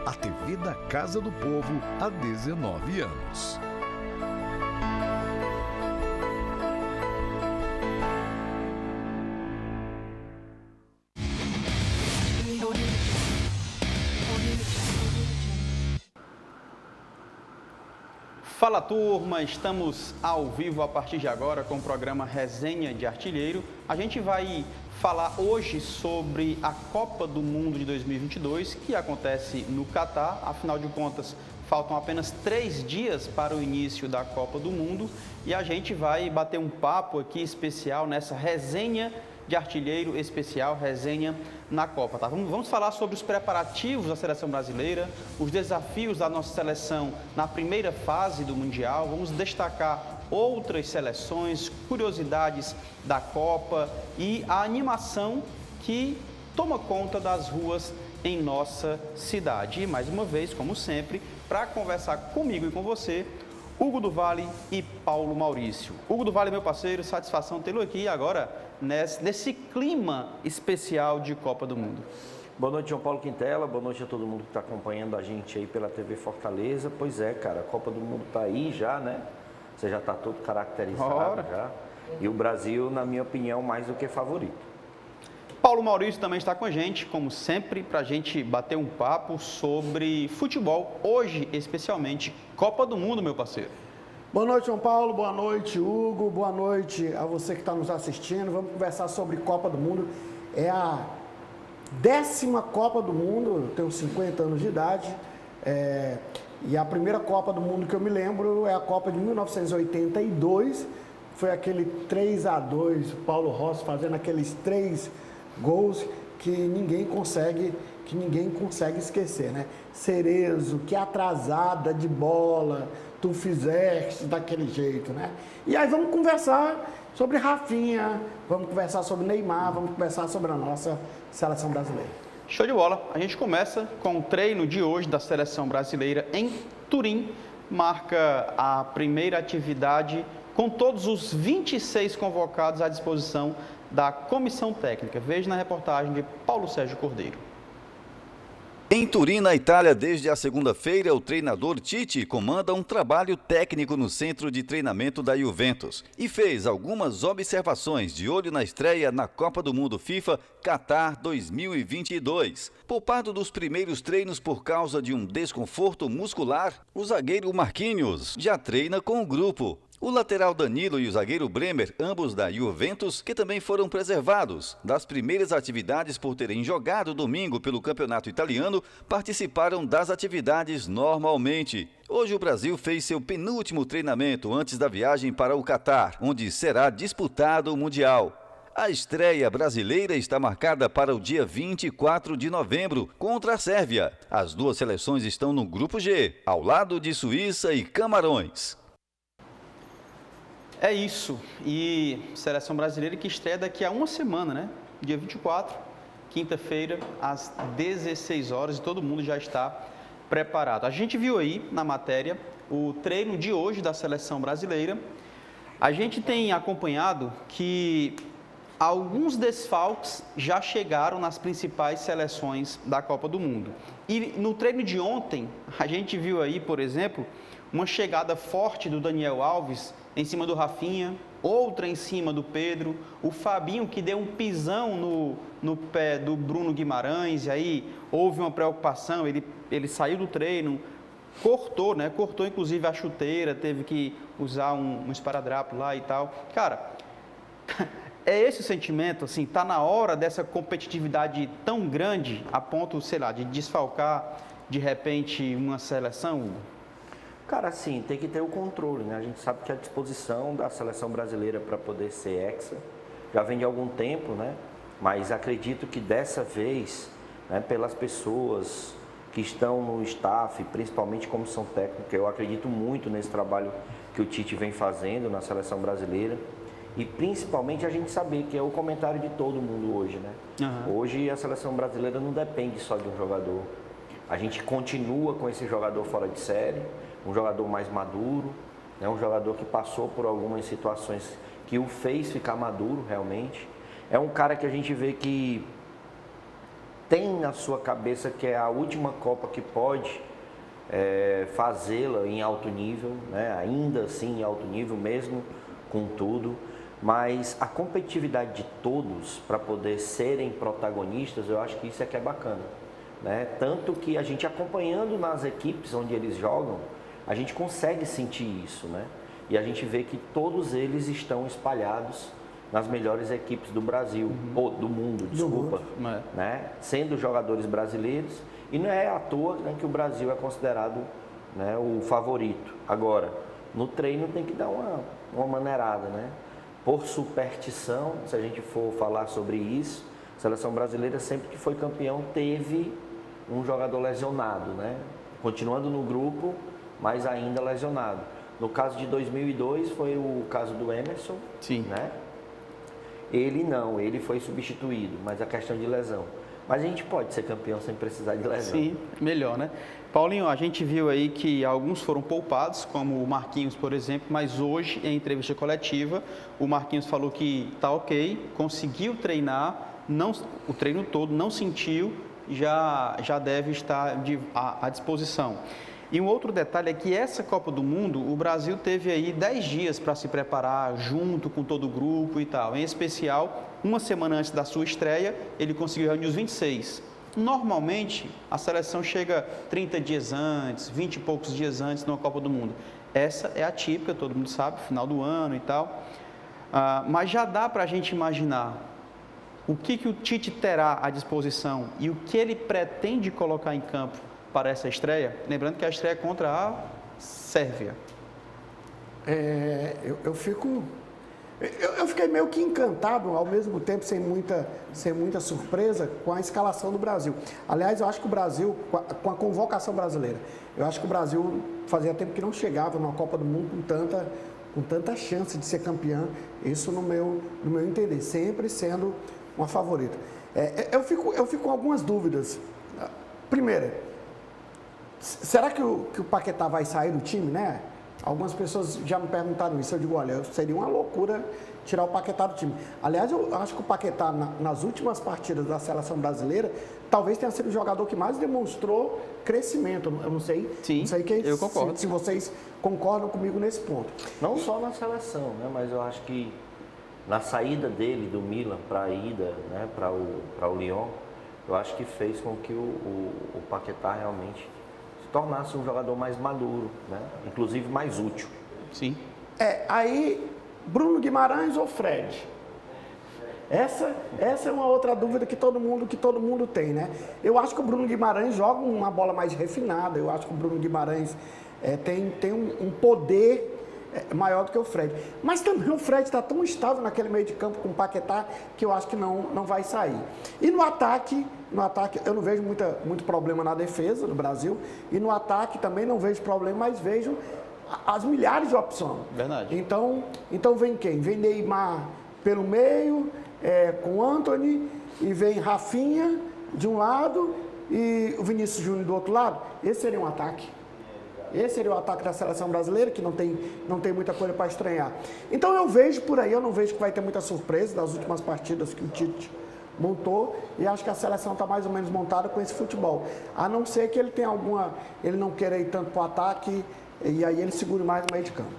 a TV da Casa do Povo há 19 anos. Fala turma, estamos ao vivo a partir de agora com o programa Resenha de Artilheiro. A gente vai falar hoje sobre a Copa do Mundo de 2022, que acontece no Catar. Afinal de contas, faltam apenas 3 dias para o início da Copa do Mundo e a gente vai bater um papo aqui especial nessa Resenha de Artilheiro especial, resenha na Copa, tá? Vamos falar sobre os preparativos da seleção brasileira, os desafios da nossa seleção na primeira fase do Mundial, vamos destacar outras seleções, curiosidades da Copa e a animação que toma conta das ruas em nossa cidade. E mais uma vez, como sempre, para conversar comigo e com você, Hugo do Vale e Paulo Maurício. Hugo do Vale, meu parceiro, satisfação tê-lo aqui agora nesse clima especial de Copa do Mundo. Boa noite, João Paulo Quintela, boa noite a todo mundo que está acompanhando a gente aí pela TV Fortaleza. Pois é, cara, a Copa do Mundo está aí já, né? Você já está todo caracterizado já. E o Brasil, na minha opinião, mais do que favorito. Paulo Maurício também está com a gente, como sempre, para a gente bater um papo sobre futebol. Hoje, especialmente, Copa do Mundo, meu parceiro. Boa noite, João Paulo. Boa noite, Hugo. Boa noite a você que está nos assistindo. Vamos conversar sobre Copa do Mundo. É a 10ª Copa do Mundo. Eu tenho 50 anos de idade. E a primeira Copa do Mundo que eu me lembro é a Copa de 1982. Foi aquele 3-2, Paulo Rossi fazendo aqueles 3 gols que ninguém consegue esquecer, né? Cerezo, que atrasada de bola tu fizeste daquele jeito, né? E aí vamos conversar sobre Rafinha, vamos conversar sobre Neymar, vamos conversar sobre a nossa seleção brasileira. Show de bola! A gente começa com o treino de hoje da seleção brasileira em Turim, marca a primeira atividade com todos os 26 convocados à disposição da comissão técnica. Veja na reportagem de Paulo Sérgio Cordeiro. Em Turim, na Itália, desde a segunda-feira, o treinador Tite comanda um trabalho técnico no centro de treinamento da Juventus e fez algumas observações de olho na estreia na Copa do Mundo FIFA Qatar 2022. Poupado dos primeiros treinos por causa de um desconforto muscular, o zagueiro Marquinhos já treina com o grupo. O lateral Danilo e o zagueiro Bremer, ambos da Juventus, que também foram preservados das primeiras atividades por terem jogado domingo pelo campeonato italiano, participaram das atividades normalmente. Hoje o Brasil fez seu penúltimo treinamento antes da viagem para o Catar, onde será disputado o Mundial. A estreia brasileira está marcada para o dia 24 de novembro, contra a Sérvia. As duas seleções estão no Grupo G, ao lado de Suíça e Camarões. É isso, e seleção brasileira que estreia daqui a uma semana, né? Dia 24, quinta-feira, às 16 horas, e todo mundo já está preparado. A gente viu aí na matéria o treino de hoje da seleção brasileira. A gente tem acompanhado que alguns desfalques já chegaram nas principais seleções da Copa do Mundo. E no treino de ontem, a gente viu aí, por exemplo, uma chegada forte do Daniel Alves em cima do Rafinha, outra em cima do Pedro, o Fabinho que deu um pisão no pé do Bruno Guimarães, e aí houve uma preocupação, ele saiu do treino, cortou inclusive a chuteira, teve que usar um esparadrapo lá e tal. Cara, é esse o sentimento, assim, tá na hora dessa competitividade tão grande a ponto, sei lá, de desfalcar de repente uma seleção, Hugo? Cara, assim, tem que ter o controle, né? A gente sabe que a disposição da seleção brasileira para poder ser hexa já vem de algum tempo, né? Mas acredito que dessa vez, né, pelas pessoas que estão no staff, principalmente comissão técnica, eu acredito muito nesse trabalho que o Tite vem fazendo na seleção brasileira. E principalmente a gente saber que é o comentário de todo mundo hoje, né? Uhum. Hoje a seleção brasileira não depende só de um jogador. A gente continua com esse jogador fora de série, um jogador mais maduro, né? Um jogador que passou por algumas situações que o fez ficar maduro realmente. É um cara que a gente vê que tem na sua cabeça que é a última Copa que pode fazê-la em alto nível, né? Ainda assim em alto nível, mesmo com tudo, mas a competitividade de todos para poder serem protagonistas, eu acho que isso é que é bacana, né? Tanto que a gente acompanhando nas equipes onde eles jogam, a gente consegue sentir isso, né? E a gente vê que todos eles estão espalhados nas melhores equipes do Brasil, ou do mundo, desculpa, né? Sendo jogadores brasileiros, e não é à toa, né, que o Brasil é considerado, né, o favorito. Agora, no treino tem que dar uma maneirada, né? Por superstição, se a gente for falar sobre isso, a seleção brasileira sempre que foi campeão teve um jogador lesionado, né? Continuando no grupo, mas ainda lesionado. No caso de 2002 foi o caso do Emerson, Sim. né? Ele foi substituído, mas a questão de lesão. Mas a gente pode ser campeão sem precisar de lesão. Sim, melhor, né? Paulinho, a gente viu aí que alguns foram poupados, como o Marquinhos, por exemplo, mas hoje, em entrevista coletiva, o Marquinhos falou que está ok, conseguiu treinar, o treino todo, não sentiu, já deve estar à disposição. E um outro detalhe é que essa Copa do Mundo, o Brasil teve aí 10 dias para se preparar junto com todo o grupo e tal. Em especial, uma semana antes da sua estreia, ele conseguiu reunir os 26. Normalmente, a seleção chega 30 dias antes, 20 e poucos dias antes numa Copa do Mundo. Essa é a típica, todo mundo sabe, final do ano e tal. Mas já dá para a gente imaginar o que o Tite terá à disposição e o que ele pretende colocar em campo para essa estreia, lembrando que a estreia é contra a Sérvia. Eu fiquei meio que encantado, ao mesmo tempo sem muita surpresa, com a escalação do Brasil. Aliás, eu acho que o Brasil, com a convocação brasileira, eu acho que o Brasil fazia tempo que não chegava numa Copa do Mundo com tanta chance de ser campeão, isso no meu entender, sempre sendo uma favorita. Eu fico com algumas dúvidas. Primeira, será que o Paquetá vai sair do time, né? Algumas pessoas já me perguntaram isso. Eu digo, olha, seria uma loucura tirar o Paquetá do time. Aliás, eu acho que o Paquetá, nas últimas partidas da seleção brasileira, talvez tenha sido o jogador que mais demonstrou crescimento. Eu não sei. Sim, não sei eu concordo. Se vocês concordam comigo nesse ponto. Não só na seleção, né? Mas eu acho que na saída dele do Milan para a ida, né, para o Lyon, eu acho que fez com que o Paquetá realmente tornasse um jogador mais maduro, né? Inclusive mais útil. Sim. Aí, Bruno Guimarães ou Fred? Essa é uma outra dúvida que todo mundo tem, né? Eu acho que o Bruno Guimarães joga uma bola mais refinada, eu acho que o Bruno Guimarães tem um poder maior do que o Fred. Mas também o Fred está tão estável naquele meio de campo com o Paquetá que eu acho que não vai sair. E no ataque eu não vejo muito problema na defesa do Brasil. E no ataque também não vejo problema, mas vejo as milhares de opções. Verdade. Então vem quem? Vem Neymar pelo meio, com Antony, e vem Rafinha de um lado e o Vinícius Júnior do outro lado. Esse seria um ataque. Esse seria o ataque da seleção brasileira, que não tem muita coisa para estranhar. Então eu vejo por aí, eu não vejo que vai ter muita surpresa das últimas partidas que o Tite montou, e acho que a seleção está mais ou menos montada com esse futebol. A não ser que ele tenha ele não queira ir tanto para o ataque, e aí ele segure mais no meio de campo.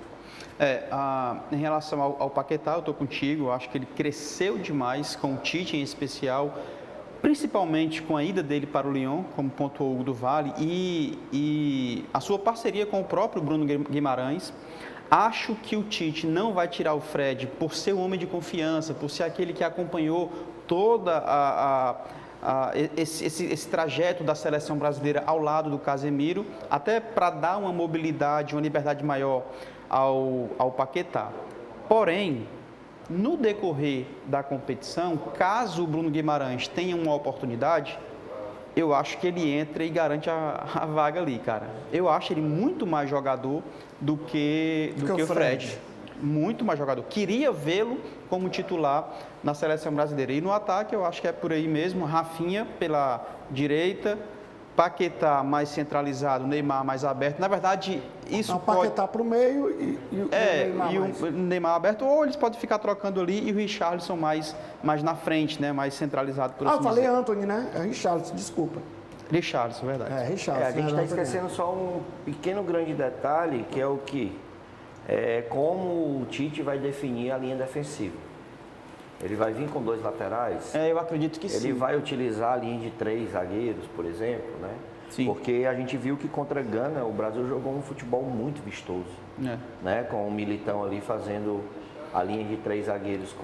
Em relação ao Paquetá, eu estou contigo, eu acho que ele cresceu demais com o Tite em especial, principalmente com a ida dele para o Lyon, como pontuou o Hugo do Vale, e a sua parceria com o próprio Bruno Guimarães. Acho que o Tite não vai tirar o Fred por ser um homem de confiança, por ser aquele que acompanhou toda esse trajeto da seleção brasileira ao lado do Casemiro, até para dar uma mobilidade, uma liberdade maior ao Paquetá. Porém, no decorrer da competição, caso o Bruno Guimarães tenha uma oportunidade, eu acho que ele entra e garante a vaga ali, cara. Eu acho ele muito mais jogador do que o Fred. Muito mais jogador. Queria vê-lo como titular na seleção brasileira. E no ataque, eu acho que é por aí mesmo. Rafinha pela direita, Paquetá mais centralizado, Neymar mais aberto. Na verdade, isso Então, pode... Paquetá para o meio e o Neymar e mais. o Neymar aberto, ou eles podem ficar trocando ali e o Richarlison mais na frente, né? Mais centralizado, por Ah, assim eu falei dizer. Antony, né? É Richarlison, desculpa. Richarlison, verdade. Richarlison. A gente está né? esquecendo só um pequeno grande detalhe, que é o que? Como o Tite vai definir a linha defensiva. Ele vai vir com 2 laterais? Eu acredito que Ele sim. vai utilizar a linha de 3 zagueiros, por exemplo, né? Sim. Porque a gente viu que contra a Gana o Brasil jogou um futebol muito vistoso, né? Com o Militão ali fazendo a linha de 3 zagueiros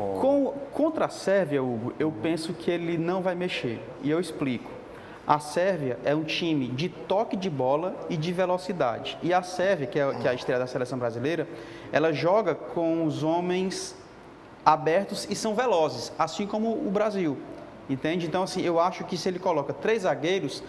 Contra a Sérvia, Hugo, eu penso que ele não vai mexer. E eu explico. A Sérvia é um time de toque de bola e de velocidade. E a Sérvia, que é a estreia da seleção brasileira, ela joga com os homens abertos e são velozes, assim como o Brasil. Entende? Então, assim, eu acho que se ele coloca 3 zagueiros,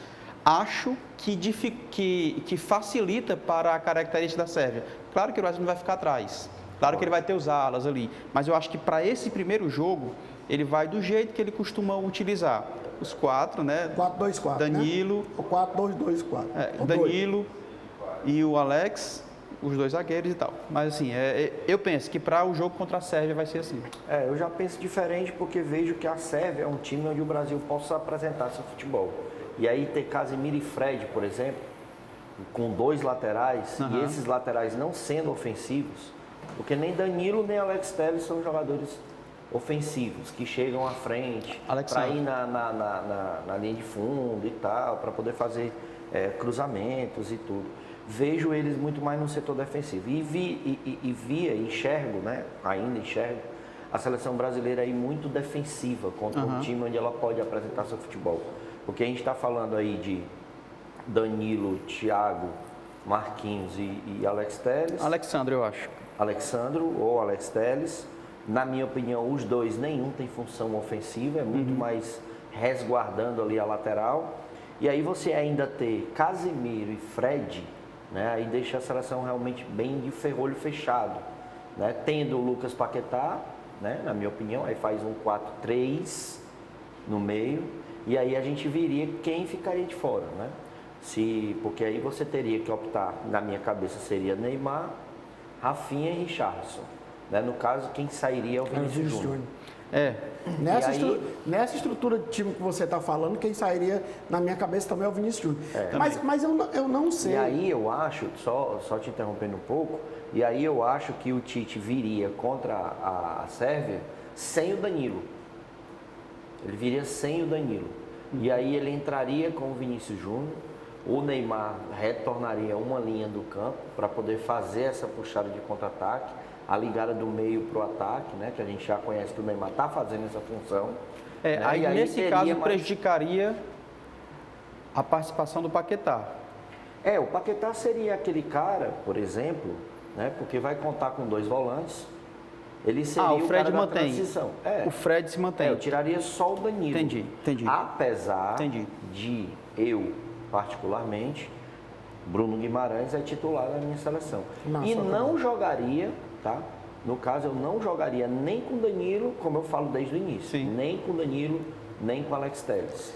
acho que facilita para a característica da Sérvia. Claro que o Brasil não vai ficar atrás. Claro que ele vai ter os alas ali. Mas eu acho que para esse primeiro jogo, ele vai do jeito que ele costuma utilizar. Os 4, né? 4-2-4, Danilo. né? O 4-2-2-4. O Danilo e o Alex, os 2 zagueiros e tal. Mas assim, eu penso que para o jogo contra a Sérvia vai ser assim. Eu já penso diferente porque vejo que a Sérvia é um time onde o Brasil possa apresentar seu futebol. E aí ter Casemiro e Fred, por exemplo, com 2 laterais, e esses laterais não sendo ofensivos, porque nem Danilo nem Alex Telles são jogadores ofensivos, que chegam à frente, para ir na linha de fundo e tal, para poder fazer cruzamentos e tudo. Vejo eles muito mais no setor defensivo. Enxergo, né? Ainda enxergo a seleção brasileira aí muito defensiva contra um time onde ela pode apresentar seu futebol. Porque a gente está falando aí de Danilo, Thiago, Marquinhos e Alex Telles. Alexandre, eu acho. Alexandro ou Alex Telles. Na minha opinião, os 2 nenhum tem função ofensiva, é muito mais resguardando ali a lateral. E aí você ainda ter Casemiro e Fred, né? Aí deixa a seleção realmente bem de ferrolho fechado, né? Tendo o Lucas Paquetá, né? Na minha opinião, aí faz um 4-3 no meio. E aí a gente viria quem ficaria de fora, né? Porque aí você teria que optar, na minha cabeça seria Neymar, Rafinha e Richarlison. Né? No caso, quem sairia é o Vinícius Júnior. Nessa estrutura de time que você está falando, quem sairia, na minha cabeça, também é o Vinícius Júnior. Mas eu não sei. E aí eu acho, só te interrompendo um pouco, e aí eu acho que o Tite viria contra a Sérvia sem o Danilo. Ele viria sem o Danilo. E aí ele entraria com o Vinícius Júnior, o Neymar retornaria uma linha do campo para poder fazer essa puxada de contra-ataque, a ligada do meio para o ataque, né? Que a gente já conhece que o Neymar está fazendo essa função. Né? Aí nesse caso prejudicaria a participação do Paquetá. O Paquetá seria aquele cara, por exemplo, né? Porque vai contar com 2 volantes. Ele seria o Fred cara da mantém. transição. O Fred se mantém. Eu tiraria só o Danilo. Entendi. Apesar de eu, particularmente, Bruno Guimarães é titular da minha seleção. Não jogaria, tá? No caso, eu não jogaria nem com Danilo, como eu falo desde o início. Nem com Danilo, nem com Alex Telles.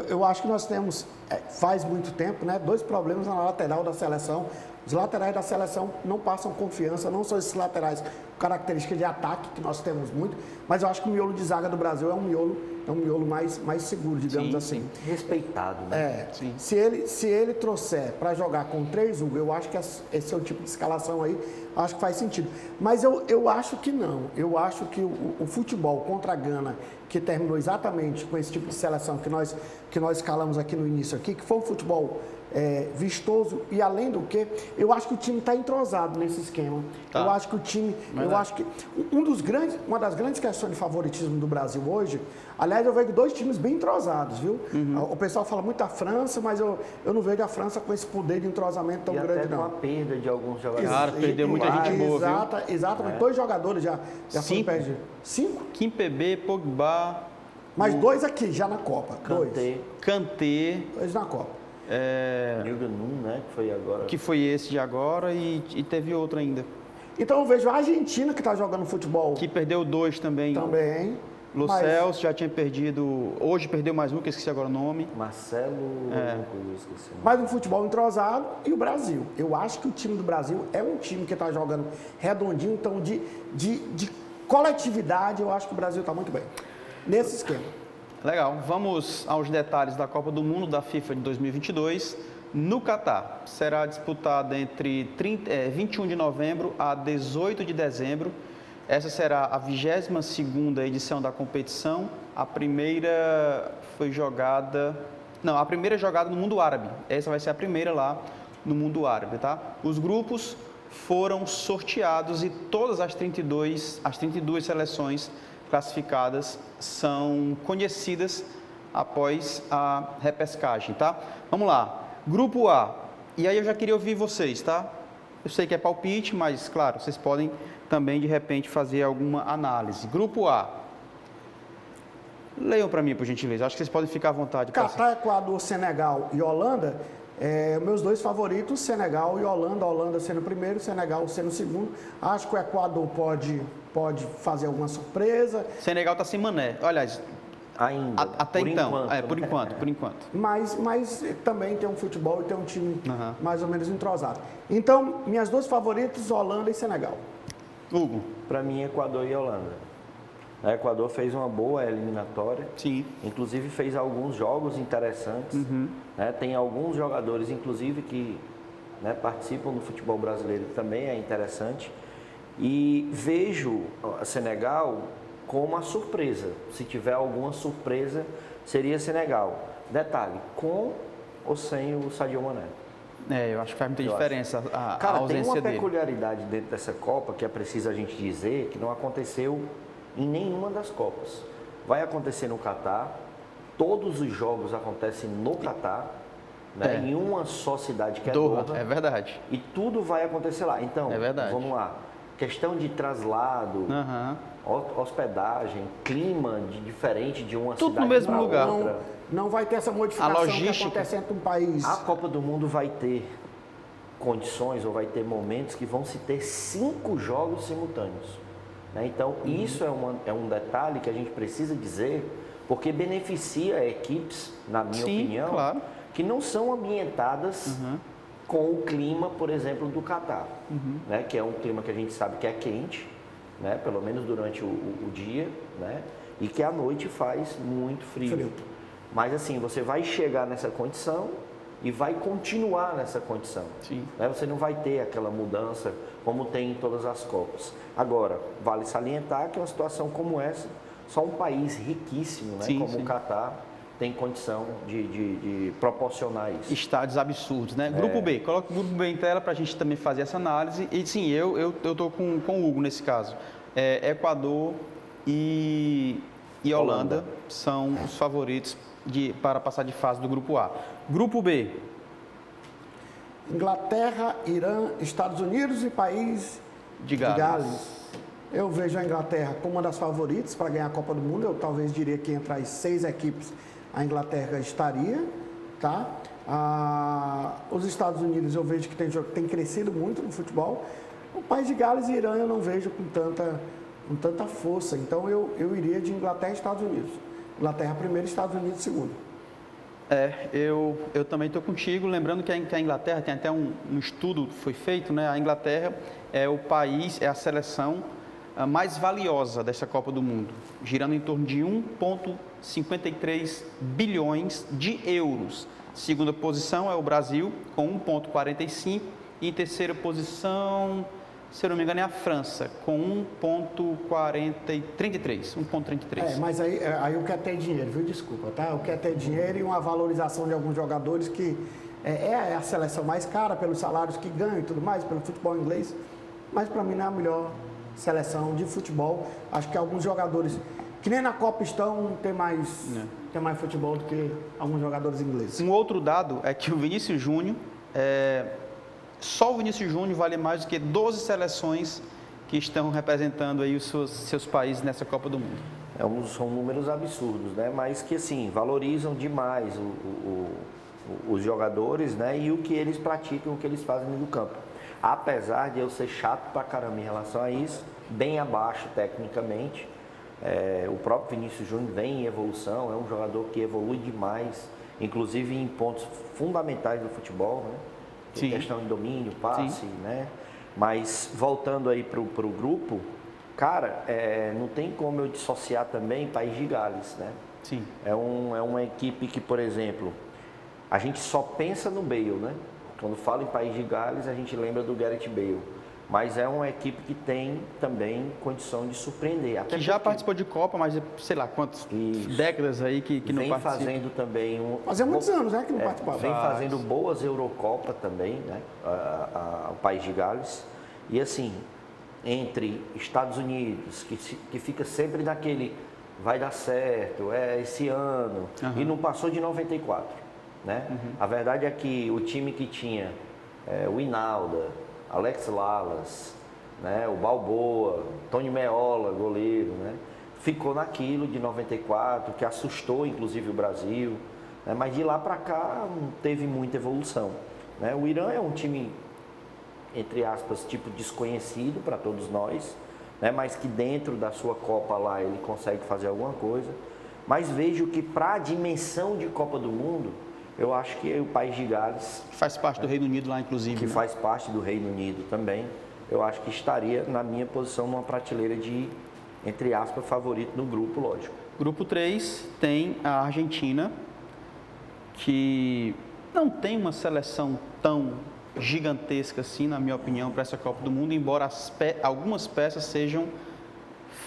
Eu acho que nós temos, faz muito tempo, né, 2 problemas na lateral da seleção. Os laterais da seleção não passam confiança, não são esses laterais com característica de ataque, que nós temos muito, mas eu acho que o miolo de zaga do Brasil é um miolo mais seguro, digamos assim. Respeitado, né? Se ele trouxer para jogar com 3, Hugo, eu acho que esse é o tipo de escalação aí, acho que faz sentido. Mas eu acho que não. Eu acho que o futebol contra a Gana, que terminou exatamente com esse tipo de seleção que nós escalamos aqui no início, aqui, que foi um futebol vistoso e além do que, eu acho que o time está entrosado nesse esquema. Eu acho que o time, acho que uma das grandes questões de favoritismo do Brasil hoje, aliás, eu vejo 2 times bem entrosados, viu? O pessoal fala muito da França, mas eu não vejo a França com esse poder de entrosamento tão grande, não. Até com a perda de alguns jogadores. Claro, perdeu muita gente boa, viu? Exatamente, 2 jogadores já foram perdidos. 5? Kimpembe, Pogba. Mas 2 aqui, já na Copa. Kanté. 2 na Copa. Nilganun, né? Que foi agora. Que foi esse de agora e teve outro ainda. Então eu vejo a Argentina que está jogando futebol. Que perdeu 2 também. Lo Mas- Celso já tinha perdido, hoje perdeu mais um, que eu esqueci agora o nome. Marcelo, eu esqueci. Mas um futebol entrosado e o Brasil. Eu acho que o time do Brasil é um time que está jogando redondinho, então de coletividade eu acho que o Brasil está muito bem. Nesse esquema. Legal, vamos aos detalhes da Copa do Mundo da FIFA de 2022 no Catar. Será disputada entre 21 de novembro a 18 de dezembro. Essa será a 22ª edição da competição. A primeira foi jogada... Não, a primeira jogada no mundo árabe. Essa vai ser a primeira lá no mundo árabe, tá? Os grupos foram sorteados e todas as 32 seleções classificadas são conhecidas após a repescagem, tá? Vamos lá. Grupo A. E aí eu já queria ouvir vocês, tá? Eu sei que é palpite, mas, claro, vocês podem também, de repente, fazer alguma análise. Grupo A. Leiam para mim, por gentileza. Acho que vocês podem ficar à vontade. Catar, Equador, Senegal e Holanda, meus dois favoritos, Senegal e Holanda. Holanda sendo o primeiro, Senegal sendo o segundo. Acho que o Equador pode fazer alguma surpresa, Senegal está sem Mané. Aliás, Ainda. até então. Por enquanto, Por enquanto. mas também tem um futebol e tem um time Aham. mais ou menos entrosado. Então, minhas duas favoritas, Holanda e Senegal. Hugo. Para mim, Equador e Holanda. O Equador fez uma boa eliminatória. Sim. Inclusive fez alguns jogos interessantes. Né? Tem alguns jogadores, inclusive, que participam do futebol brasileiro, que também é interessante. E vejo a Senegal como uma surpresa. Se tiver alguma surpresa, seria Senegal. Detalhe, com ou sem o Sadio Mané. Eu acho que faz muita diferença a Cara, tem ausência uma dele. peculiaridade dentro dessa Copa que é preciso a gente dizer que não aconteceu em nenhuma das Copas. Vai acontecer no Catar, todos os jogos acontecem no Catar, né? Em uma só cidade que é Doha, Doha, é verdade. e tudo vai acontecer lá. Então, É verdade. vamos lá. Questão de traslado, Aham. hospedagem, clima diferente de uma Tudo no cidade mesmo pra lugar. outra. Não vai ter essa modificação A logística. que acontece entre um país. A Copa do Mundo vai ter condições ou vai ter momentos que vão se ter 5 jogos simultâneos. Né? Então, isso é um detalhe que a gente precisa dizer, porque beneficia equipes, na minha Sim, opinião, claro. que não são ambientadas com o clima, por exemplo, do Catar, né? Que é um clima que a gente sabe que é quente, né? Pelo menos durante o dia, né? E que à noite faz muito frio. Mas assim, você vai chegar nessa condição e vai continuar nessa condição. Sim. Né? Você não vai ter aquela mudança como tem em todas as Copas. Agora, vale salientar que uma situação como essa, só um país riquíssimo, né? Sim, como sim. o Catar, tem condição de proporcionar isso. Estádios absurdos, né? Grupo B, coloca o grupo B em tela para a gente também fazer essa análise. E sim, eu tô com o Hugo nesse caso. Equador e Holanda são os favoritos para passar de fase do grupo A. Grupo B. Inglaterra, Irã, Estados Unidos e país De Gales. Eu vejo a Inglaterra como uma das favoritas para ganhar a Copa do Mundo. Eu talvez diria que entre as 6 equipes a Inglaterra estaria, tá? Os Estados Unidos eu vejo que tem crescido muito no futebol. O país de Gales e Irã eu não vejo com tanta força. Então eu iria de Inglaterra e Estados Unidos. Inglaterra primeiro, Estados Unidos segundo. Eu também estou contigo, lembrando que a Inglaterra, tem até um estudo que foi feito, né? A Inglaterra é o país, é a seleção mais valiosa dessa Copa do Mundo, girando em torno de 1,53 bilhões de euros. Segunda posição é o Brasil, com 1,45, e em terceira posição, se eu não me engano, é a França, com 1,33. Mas aí eu quero ter dinheiro, viu? Desculpa, tá? Eu quero ter dinheiro e uma valorização de alguns jogadores que é a seleção mais cara pelos salários que ganham e tudo mais, pelo futebol inglês. Mas para mim não é a melhor seleção de futebol. Acho que alguns jogadores que nem na Copa estão tem mais futebol do que alguns jogadores ingleses. Um outro dado é que o Vinícius Júnior, só o Vinícius Júnior vale mais do que 12 seleções que estão representando aí os seus países nessa Copa do Mundo. São números absurdos, né? Mas que assim, valorizam demais os jogadores, né? E o que eles praticam, o que eles fazem no campo. Apesar de eu ser chato pra caramba em relação a isso, bem abaixo tecnicamente, O próprio Vinícius Júnior vem em evolução, é um jogador que evolui demais, inclusive em pontos fundamentais do futebol, né? Sim. Questão de domínio, passe, né? Mas voltando aí para o grupo, cara, não tem como eu dissociar também País de Gales, né? Sim. É uma equipe que, por exemplo, a gente só pensa no Bale, né? Quando fala em País de Gales, a gente lembra do Gareth Bale. Mas é uma equipe que tem também condição de surpreender. Até Que já porque participou de Copa, mas sei lá quantas décadas aí que não vem participa. fazendo também Fazia muitos anos, né, que não participava. Vem fazendo boas Eurocopa também, né? O País de Gales. E assim, entre Estados Unidos, que fica sempre naquele vai dar certo, esse ano, e não passou de 94, né? A verdade é que o time que tinha o Hinalda, Alex Lalas, né, o Balboa, Tony Meola, goleiro, né, ficou naquilo de 94, que assustou inclusive o Brasil, né, mas de lá para cá não teve muita evolução, né? O Irã é um time, entre aspas, tipo desconhecido para todos nós, né, mas que dentro da sua Copa lá ele consegue fazer alguma coisa, mas vejo que para a dimensão de Copa do Mundo, eu acho que o País de Gales, Que faz parte do Reino Unido lá, inclusive. que né? faz parte do Reino Unido também, eu acho que estaria na minha posição numa prateleira de, entre aspas, favorito no grupo, lógico. Grupo 3 tem a Argentina, que não tem uma seleção tão gigantesca assim, na minha opinião, para essa Copa do Mundo, embora algumas peças sejam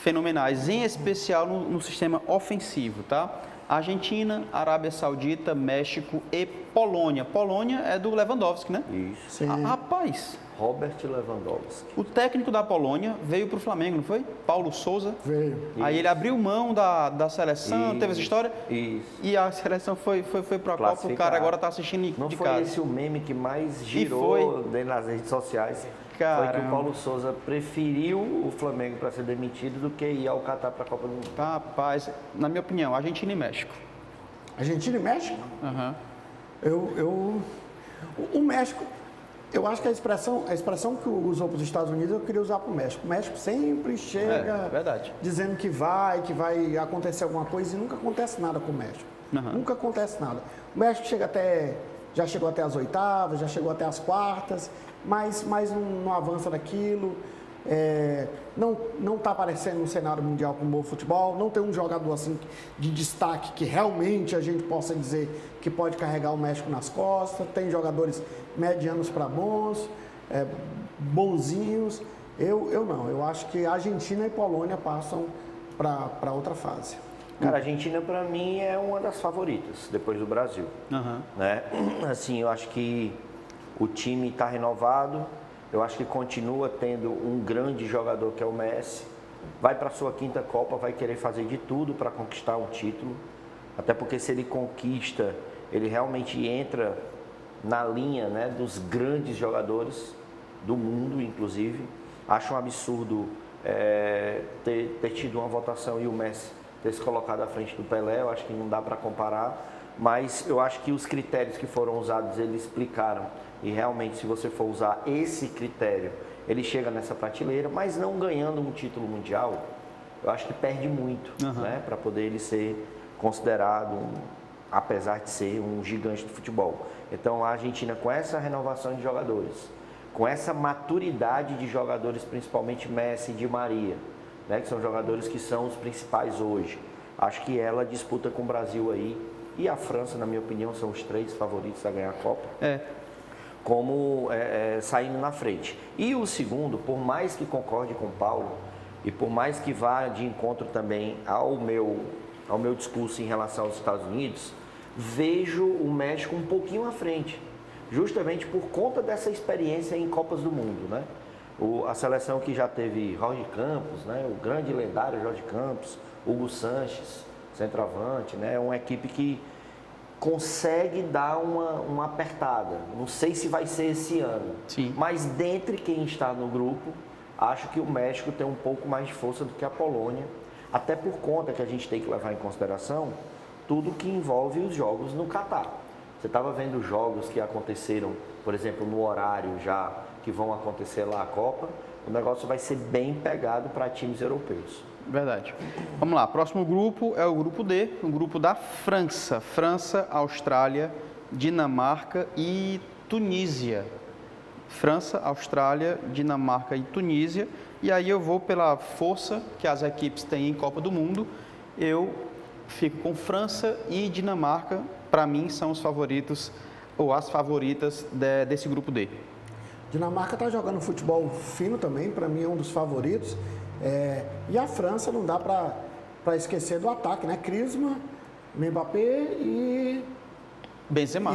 fenomenais, em especial no sistema ofensivo, tá? Argentina, Arábia Saudita, México e Polônia. Polônia é do Lewandowski, né? Isso. Sim. Rapaz, Robert Lewandowski. o técnico da Polônia veio para o Flamengo, não foi? Paulo Souza. Veio. Aí ele abriu mão da seleção, teve essa história. Isso. E a seleção foi para a Copa, o Classificado. cara agora está assistindo Não de foi casa. esse o meme que mais girou foi? dentro das redes sociais? Caramba. Foi que o Paulo Souza preferiu o Flamengo para ser demitido do que ir ao Catar para a Copa do Mundo. Rapaz, na minha opinião, Argentina e México. Argentina e México? Aham. O México, eu acho que a expressão que usou para os Estados Unidos, eu queria usar para o México. O México sempre chega verdade. dizendo que vai acontecer alguma coisa e nunca acontece nada com o México. Aham. Nunca acontece nada. O México já chegou até as oitavas, já chegou até as quartas, mas não avança daquilo. Não está aparecendo no cenário mundial com um bom futebol, não tem um jogador assim de destaque que realmente a gente possa dizer que pode carregar o México nas costas. Tem jogadores medianos para bons, bonzinhos. Eu não, eu acho que Argentina e Polônia passam para outra fase. Cara, a Argentina para mim é uma das favoritas, depois do Brasil. Aham. Né? Assim, eu acho que o time está renovado, eu acho que continua tendo um grande jogador que é o Messi, vai para a sua quinta Copa, vai querer fazer de tudo para conquistar um título, até porque se ele conquista, ele realmente entra na linha, né, dos grandes jogadores do mundo, inclusive. Acho um absurdo ter tido uma votação e o Messi ter se colocado à frente do Pelé, eu acho que não dá para comparar, mas eu acho que os critérios que foram usados, eles explicaram, e realmente se você for usar esse critério, ele chega nessa prateleira, mas não ganhando um título mundial, eu acho que perde muito, né, para poder ele ser considerado, apesar de ser um gigante do futebol. Então a Argentina, com essa renovação de jogadores, com essa maturidade de jogadores, principalmente Messi e Di Maria, né, que são jogadores que são os principais hoje, acho que ela disputa com o Brasil aí, e a França, na minha opinião, são os 3 favoritos a ganhar a Copa, como saindo na frente. E o segundo, por mais que concorde com o Paulo, e por mais que vá de encontro também ao meu discurso em relação aos Estados Unidos, vejo o México um pouquinho à frente, justamente por conta dessa experiência em Copas do Mundo, né? A seleção que já teve Jorge Campos, né? O grande lendário Jorge Campos, Hugo Sanches, centroavante, né? É uma equipe que consegue dar uma apertada. Não sei se vai ser esse ano, Sim. mas dentre quem está no grupo, acho que o México tem um pouco mais de força do que a Polônia, até por conta que a gente tem que levar em consideração tudo que envolve os jogos no Catar. Você estava vendo jogos que aconteceram, por exemplo, no horário já que vão acontecer lá a Copa, o negócio vai ser bem pegado para times europeus. Verdade. Vamos lá, próximo grupo é o grupo D, o grupo da França. França, Austrália, Dinamarca e Tunísia. França, Austrália, Dinamarca e Tunísia. E aí eu vou pela força que as equipes têm em Copa do Mundo. Eu fico com França e Dinamarca. Para mim, são os favoritos ou as favoritas desse grupo D. Dinamarca está jogando futebol fino também, para mim é um dos favoritos. E a França não dá para esquecer do ataque, né? Griezmann, Mbappé e Benzema.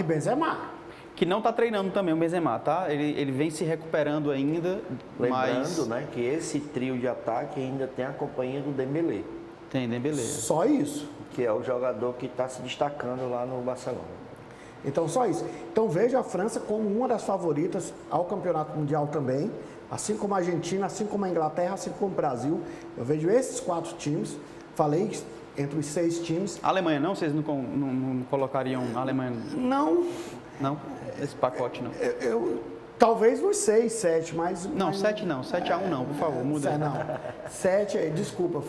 Que não está treinando também o Benzema, tá? Ele vem se recuperando ainda, Lembrando, né, que esse trio de ataque ainda tem a companhia do Dembélé. Tem Dembélé. Só isso. Que é o jogador que está se destacando lá no Barcelona. Então, só isso. Então, vejo a França como uma das favoritas ao Campeonato Mundial também, assim como a Argentina, assim como a Inglaterra, assim como o Brasil. Eu vejo esses 4 times, falei entre os 6 times. A Alemanha não? Vocês não colocariam a Alemanha? Não. Não? Esse pacote não? Talvez nos 6, 7, mas... Não, 7 não. 7-1 não, por favor, muda. Não. 7, desculpa,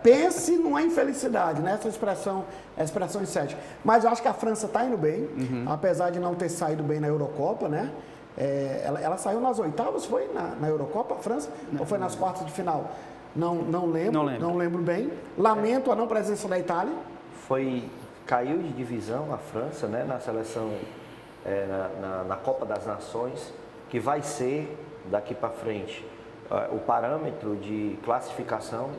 pense numa infelicidade, né? Essa expressão, a expressão em 7. Mas eu acho que a França está indo bem, apesar de não ter saído bem na Eurocopa, né? Ela saiu nas oitavas, foi na Eurocopa, a França? Ou foi nas quartas de final? Não lembro bem. Lamento a não presença da Itália. Caiu de divisão a França, né, na seleção, na Copa das Nações, que vai ser, daqui para frente, o parâmetro de classificação,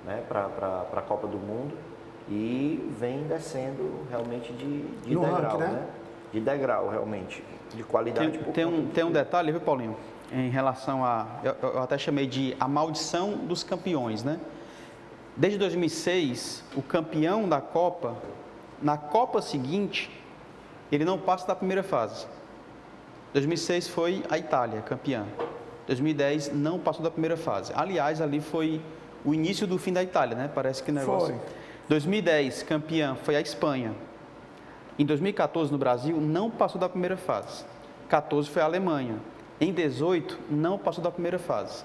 né, para a Copa do Mundo, e vem descendo realmente de degrau, ranking, né? De degrau, realmente, de qualidade. Tem um detalhe, viu, Paulinho? Em relação eu até chamei de a maldição dos campeões, né? Desde 2006, o campeão da Copa, na Copa seguinte, ele não passa da primeira fase. 2006 foi a Itália, campeã. 2010 não passou da primeira fase. Aliás, ali foi o início do fim da Itália, né? Parece que o negócio... Foi. 2010, campeã, foi a Espanha. Em 2014, no Brasil, não passou da primeira fase. 14 foi a Alemanha. Em 18, não passou da primeira fase.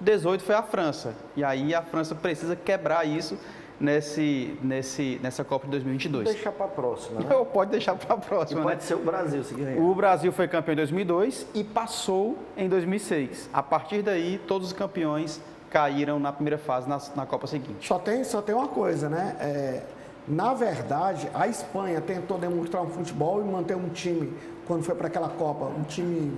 18 foi a França. E aí a França precisa quebrar isso nessa Copa de 2022. Deixar para a próxima, né? Pode deixar para a próxima. E pode ser o Brasil, se ganhar. O Brasil foi campeão em 2002 e passou em 2006. A partir daí, todos os campeões caíram na primeira fase na Copa seguinte. Só tem uma coisa, né? Na verdade, a Espanha tentou demonstrar um futebol e manter um time, quando foi para aquela Copa, um time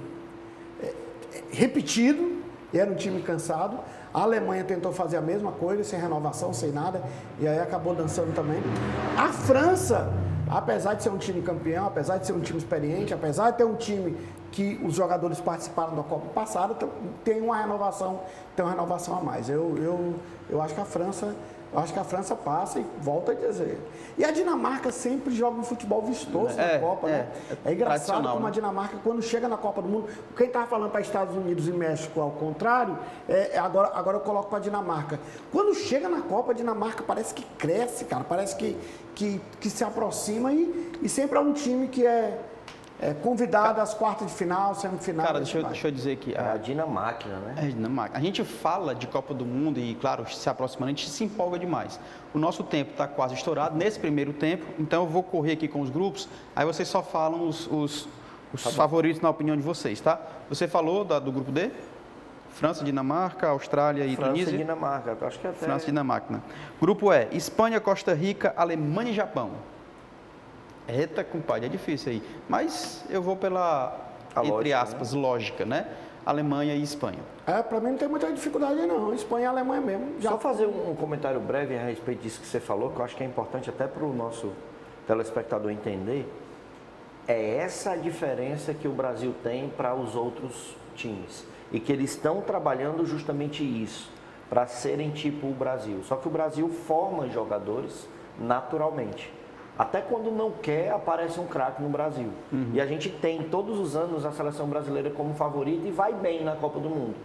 repetido, e era um time cansado. A Alemanha tentou fazer a mesma coisa, sem renovação, sem nada, e aí acabou dançando também. A França, apesar de ser um time campeão, apesar de ser um time experiente, apesar de ter um time que os jogadores participaram da Copa passada, tem uma renovação a mais. Eu acho que a França passa e volta a dizer. E a Dinamarca sempre joga um futebol vistoso na Copa, né? É engraçado como a Dinamarca, quando chega na Copa do Mundo, quem estava falando para Estados Unidos e México ao contrário, agora eu coloco para a Dinamarca. Quando chega na Copa, a Dinamarca parece que cresce, cara, parece que se aproxima e sempre é um time que é convidado às quartas de final, semifinal. Cara, deixa eu dizer que... É a Dinamarca, né? É a Dinamarca. A gente fala de Copa do Mundo e, claro, se aproximando, a gente se empolga demais. O nosso tempo está quase estourado nesse primeiro tempo, então eu vou correr aqui com os grupos, aí vocês só falam os favoritos na opinião de vocês, tá? Você falou do grupo D? França, Dinamarca, Austrália e Tunísia? França e Dinamarca, eu acho que até... França e Dinamarca, né? Grupo E, Espanha, Costa Rica, Alemanha e Japão. Eita, compadre, é difícil aí. Mas eu vou pela, entre aspas, lógica, né? Alemanha e Espanha. Para mim não tem muita dificuldade não. Espanha e Alemanha mesmo. Só fazer um comentário breve a respeito disso que você falou, que eu acho que é importante até para o nosso telespectador entender. É essa a diferença que o Brasil tem para os outros times. E que eles estão trabalhando justamente isso, para serem tipo o Brasil. Só que o Brasil forma jogadores naturalmente. Até quando não quer, aparece um craque no Brasil. E a gente tem todos os anos a seleção brasileira como favorita e vai bem na Copa do Mundo.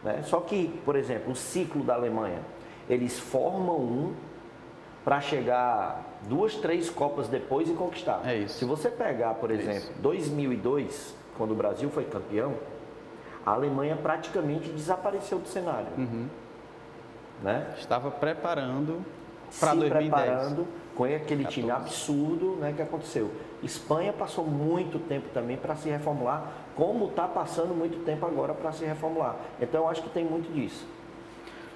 Né? Só que, por exemplo, o ciclo da Alemanha, eles formam para chegar 2, 3 Copas depois e conquistar. É isso. Se você pegar, por exemplo, 2002, quando o Brasil foi campeão, a Alemanha praticamente desapareceu do cenário. né? Estava preparando para Se 2010. preparando com aquele time absurdo, né, que aconteceu. Espanha passou muito tempo também para se reformular, como está passando muito tempo agora para se reformular. Então, eu acho que tem muito disso.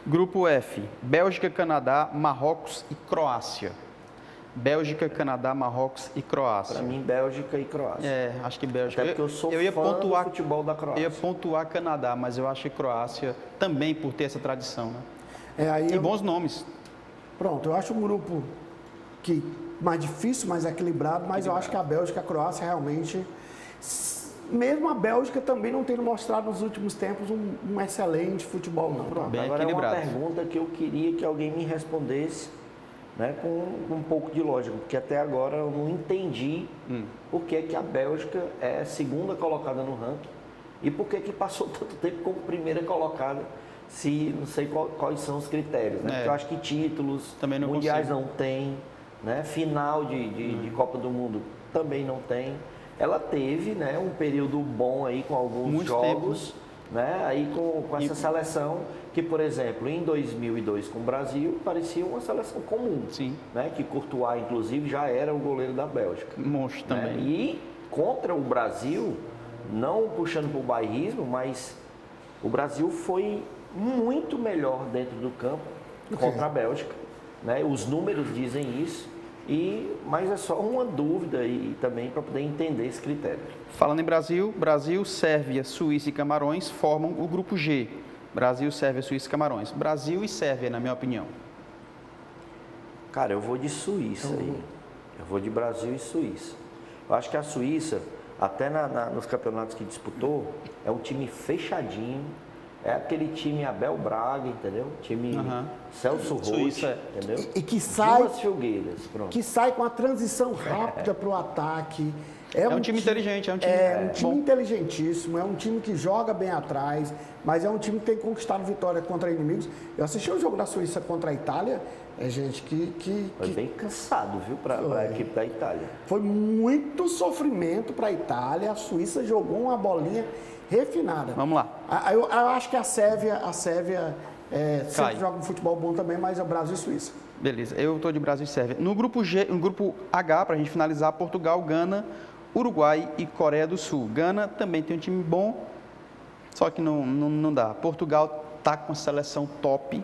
Grupo F, Bélgica, Canadá, Marrocos e Croácia. Bélgica, Canadá, Marrocos e Croácia. Para mim, Bélgica e Croácia. É, acho que Bélgica. Até porque eu sou ia fã pontuar, do futebol da Croácia. Eu ia pontuar Canadá, mas eu acho que Croácia também por ter essa tradição, né? Aí E bons nomes. Pronto, eu acho um grupo que mais difícil, mais equilibrado, mas eu acho que a Bélgica e a Croácia realmente, mesmo a Bélgica também não tendo mostrado nos últimos tempos um excelente futebol, não. Pronto, Bem agora equilibrado. é uma pergunta que eu queria que alguém me respondesse, né, com um pouco de lógica, porque até agora eu não entendi por que a Bélgica é segunda colocada no ranking e por que passou tanto tempo como primeira colocada, se não sei quais são os critérios, né? Porque eu acho que títulos Também não mundiais consigo. não tem, né? Final de Copa do Mundo também não tem. Ela teve, né, um período bom aí com alguns Muito jogos, né? Aí com essa seleção que, por exemplo, em 2002 com o Brasil, parecia uma seleção comum. Sim. Né? Que Courtois, inclusive, já era o goleiro da Bélgica. Monstro Né? também. E contra o Brasil, não puxando para o bairrismo, mas o Brasil foi muito melhor dentro do campo contra a Bélgica. Né? Os números dizem isso. Mas é só uma dúvida e também para poder entender esse critério. Falando em Brasil, Sérvia, Suíça e Camarões formam o grupo G. Brasil, Sérvia, Suíça e Camarões. Brasil e Sérvia, na minha opinião. Cara, eu vou de Suíça aí. Eu vou de Brasil e Suíça. Eu acho que a Suíça, até nos campeonatos que disputou, é um time fechadinho. É aquele time Abel Braga, entendeu? Time Celso Roth, Suíça. entendeu? E que sai, Duas Filgueiras, pronto. que sai com a transição rápida para o ataque. É um time inteligente, é um time bom. Inteligentíssimo, é um time que joga bem atrás, mas é um time que tem conquistado vitória contra inimigos. Eu assisti o jogo da Suíça contra a Itália, gente Foi bem cansado, viu, para a equipe da Itália. Foi muito sofrimento para a Itália, a Suíça jogou uma bolinha refinada. Vamos lá. Eu acho que a Sérvia sempre Cai. joga um futebol bom também, mas é o Brasil e Suíça. Beleza, eu estou de Brasil e Sérvia. No grupo G, no grupo H, para a gente finalizar, Portugal, Gana, Uruguai e Coreia do Sul. Gana também tem um time bom, só que não dá. Portugal está com a seleção top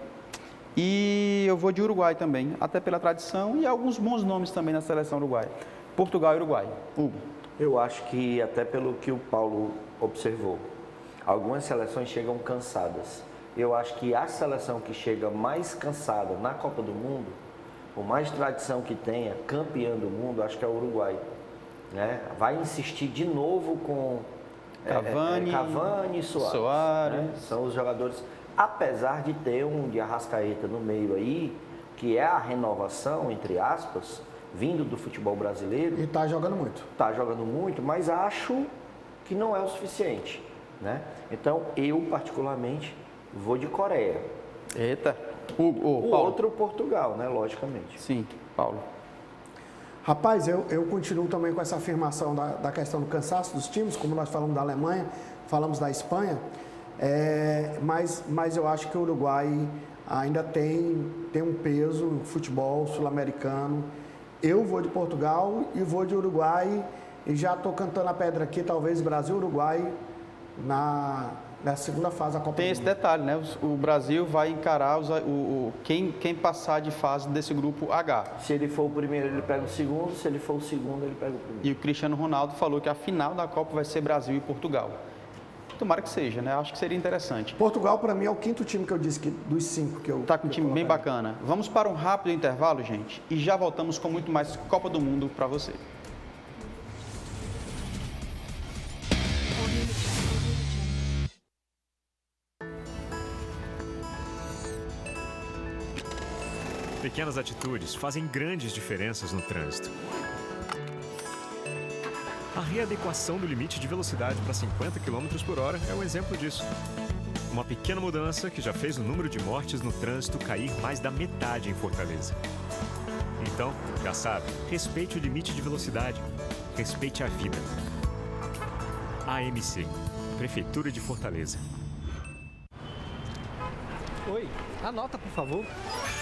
e eu vou de Uruguai também, até pela tradição e alguns bons nomes também na seleção uruguaia. Portugal e Uruguai. Hugo. Eu acho que, até pelo que o Paulo observou, algumas seleções chegam cansadas. Eu acho que a seleção que chega mais cansada na Copa do Mundo, por mais tradição que tenha, campeã do mundo, acho que é o Uruguai. Né? Vai insistir de novo com Cavani e Soares. Né? São os jogadores, apesar de ter um de Arrascaeta no meio aí, que é a renovação, entre aspas, vindo do futebol brasileiro. E está jogando muito. Está jogando muito, mas acho que não é o suficiente. Né? Então, eu particularmente vou de Coreia. Eita. Hugo, O Paulo. outro Portugal, né? Logicamente. Sim, Paulo. Rapaz, eu continuo também com essa afirmação da questão do cansaço dos times, como nós falamos da Alemanha, falamos da Espanha, mas eu acho que o Uruguai ainda tem um peso no futebol sul-americano. Eu vou de Portugal e vou de Uruguai e já estou cantando a pedra aqui, talvez Brasil-Uruguai na segunda fase da Copa Tem do esse Mundo. detalhe, né? O Brasil vai encarar quem passar de fase desse grupo H. Se ele for o primeiro, ele pega o segundo. Se ele for o segundo, ele pega o primeiro. E o Cristiano Ronaldo falou que a final da Copa vai ser Brasil e Portugal. Tomara que seja, né? Acho que seria interessante. Portugal, para mim, é o quinto time que eu disse, dos 5 que eu... Tá com um que eu time bem colocaria. bacana. Vamos para um rápido intervalo, gente, e já voltamos com muito mais Copa do Mundo para você. Pequenas atitudes fazem grandes diferenças no trânsito. A readequação do limite de velocidade para 50 km por hora é um exemplo disso. Uma pequena mudança que já fez o número de mortes no trânsito cair mais da metade em Fortaleza. Então, já sabe, respeite o limite de velocidade. Respeite a vida. AMC, Prefeitura de Fortaleza. Oi, anota, por favor.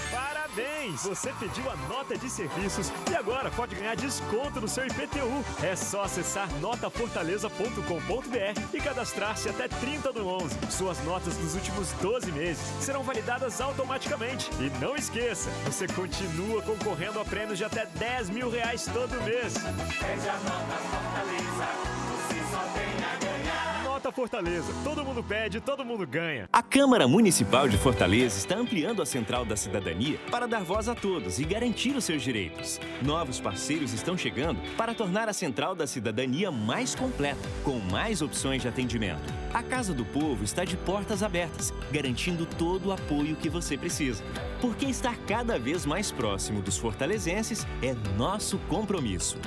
Parabéns! Você pediu a nota de serviços e agora pode ganhar desconto no seu IPTU. É só acessar notafortaleza.com.br e cadastrar-se até 30/11. Suas notas dos últimos 12 meses serão validadas automaticamente. E não esqueça, você continua concorrendo a prêmios de até R$10 mil todo mês. Pede a Nota Fortaleza, você só tem a ganhar. Nota Fortaleza. Todo mundo pede, todo mundo ganha. A Câmara Municipal de Fortaleza está ampliando a Central da Cidadania para dar voz a todos e garantir os seus direitos. Novos parceiros estão chegando para tornar a Central da Cidadania mais completa, com mais opções de atendimento. A Casa do Povo está de portas abertas, garantindo todo o apoio que você precisa. Porque estar cada vez mais próximo dos fortalezenses é nosso compromisso.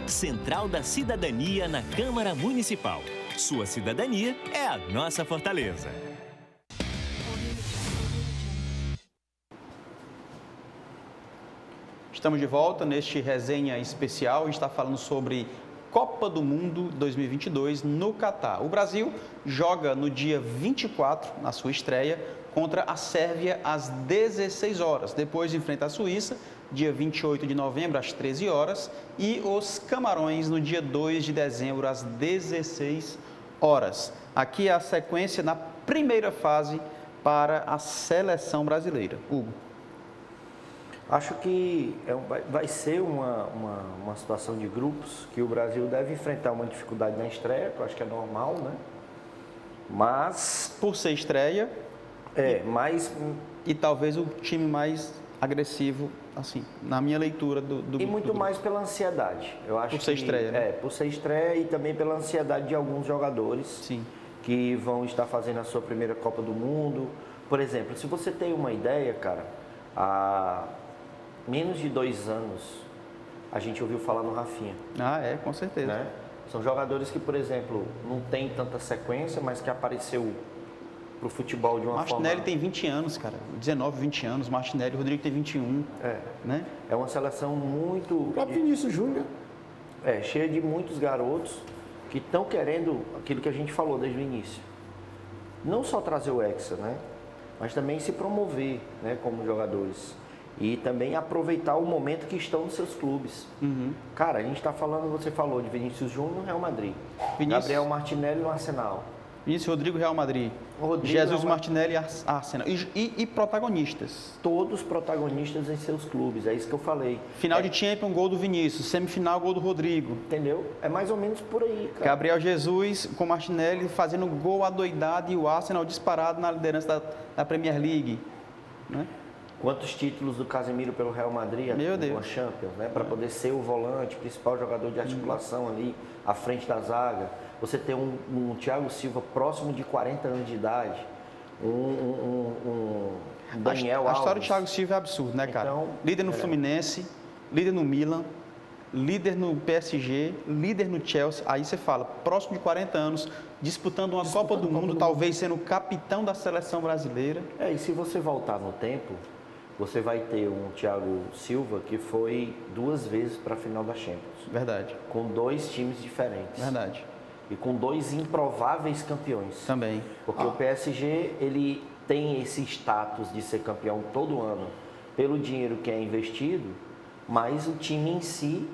Central da Cidadania na Câmara Municipal. Sua cidadania é a nossa fortaleza. Estamos de volta neste resenha especial. A gente está falando sobre Copa do Mundo 2022 no Catar. O Brasil joga no dia 24, na sua estreia, contra a Sérvia às 16 horas. Depois enfrenta a Suíça, dia 28 de novembro, às 13 horas. E os Camarões no dia 2 de dezembro, às 16 horas. Aqui é a sequência na primeira fase para a seleção brasileira. Hugo. Acho que vai ser uma situação de grupos que o Brasil deve enfrentar uma dificuldade na estreia, que eu acho que é normal, né? Mas... Por ser estreia... mas... E talvez o time mais agressivo, assim, na minha leitura do E muito do mais pela ansiedade. Eu acho por ser estreia, né? Por ser estreia e também pela ansiedade de alguns jogadores. Sim. Que vão estar fazendo a sua primeira Copa do Mundo. Por exemplo, se você tem uma ideia, cara, há menos de 2 anos a gente ouviu falar no Rafinha. Ah, com certeza. Né? São jogadores que, por exemplo, não tem tanta sequência, mas que apareceu pro futebol de uma forma... Martinelli tem 20 anos, cara. 19, 20 anos. Martinelli, Rodrigo tem 21. Né? É uma seleção muito... O próprio Vinícius Júnior. Cheia de muitos garotos que estão querendo aquilo que a gente falou desde o início. Não só trazer o Hexa, né? Mas também se promover, né, como jogadores. E também aproveitar o momento que estão nos seus clubes. Uhum. Cara, a gente está falando, você falou de Vinícius Júnior no Real Madrid. Gabriel Martinelli no Arsenal. Vinícius, Rodrigo, Real Madrid. Jesus, Martinelli, Arsenal. E protagonistas. Todos protagonistas em seus clubes, é isso que eu falei. Final de Champions, gol do Vinícius. Semifinal, gol do Rodrigo. Entendeu? É mais ou menos por aí, cara. Gabriel Jesus com Martinelli fazendo gol adoidado e o Arsenal disparado na liderança da Premier League. Né? Quantos títulos do Casemiro pelo Real Madrid, com a Champions, né? Para poder ser o volante, principal jogador de articulação ali, à frente da zaga. Você tem um Thiago Silva próximo de 40 anos de idade, um Daniel Alves. A história do Thiago Silva é absurda, né, cara? Então, líder no Fluminense, líder no Milan, líder no PSG, líder no Chelsea. Aí você fala, próximo de 40 anos, disputando uma Copa do Mundo, talvez sendo capitão da seleção brasileira. E se você voltar no tempo, você vai ter um Thiago Silva que foi 2 vezes para a final da Champions. Verdade. Com 2 times diferentes. Verdade. E com 2 improváveis campeões. Também. Porque o PSG, ele tem esse status de ser campeão todo ano pelo dinheiro que é investido, mas o time em si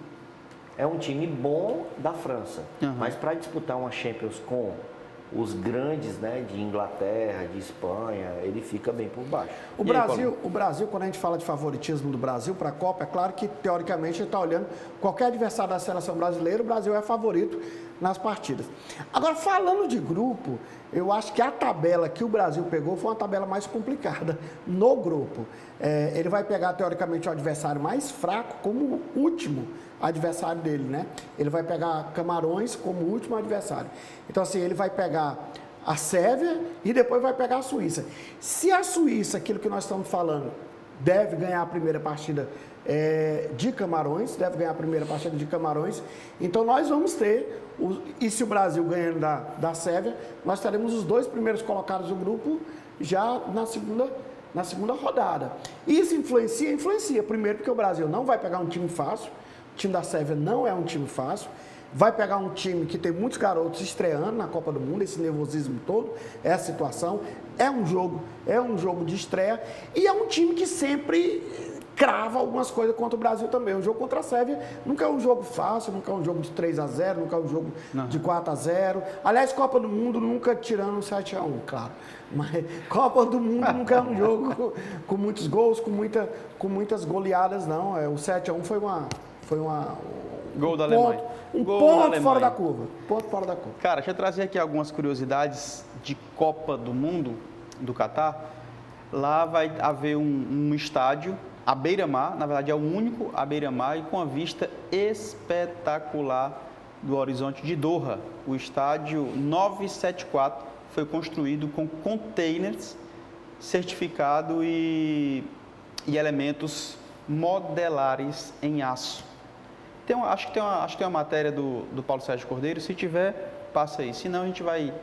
é um time bom da França. Uhum. Mas para disputar uma Champions com os grandes, né, de Inglaterra, de Espanha, ele fica bem por baixo. O Brasil, quando a gente fala de favoritismo do Brasil para a Copa, é claro que, teoricamente, a gente está olhando qualquer adversário da seleção brasileira, o Brasil é favorito nas partidas. Agora, falando de grupo, eu acho que a tabela que o Brasil pegou foi uma tabela mais complicada no grupo. Ele vai pegar, teoricamente, o adversário mais fraco como último adversário dele, né? Ele vai pegar Camarões como último adversário. Então, assim, ele vai pegar a Sérvia e depois vai pegar a Suíça. Se a Suíça, aquilo que nós estamos falando, deve ganhar a primeira partida de Camarões, então nós vamos ter, e se o Brasil ganhando da Sérvia, nós teremos os 2 primeiros colocados do grupo já na segunda rodada. Isso influencia. Primeiro, porque o Brasil não vai pegar um time fácil. O time da Sérvia não é um time fácil. vai pegar um time que tem muitos garotos estreando na Copa do Mundo, esse nervosismo todo, essa situação, é um jogo de estreia e é um time que sempre crava algumas coisas contra o Brasil também. O jogo contra a Sérvia nunca é um jogo fácil, nunca é um jogo de 3-0, nunca é um jogo de 4-0. Aliás, Copa do Mundo nunca tirando um 7-1, claro. Mas Copa do Mundo nunca é um jogo com muitos gols, com muitas goleadas, não. O 7-1 foi uma Gol da Alemanha. Ponto fora da curva. Ponto fora da curva. Cara, deixa eu trazer aqui algumas curiosidades de Copa do Mundo do Catar. Lá vai haver um estádio à beira-mar, na verdade é o único à beira-mar e com a vista espetacular do horizonte de Doha. O estádio 974 foi construído com containers certificado e elementos modelares em aço. Acho que tem uma matéria do Paulo Sérgio Cordeiro, se tiver, passa aí, senão a gente vai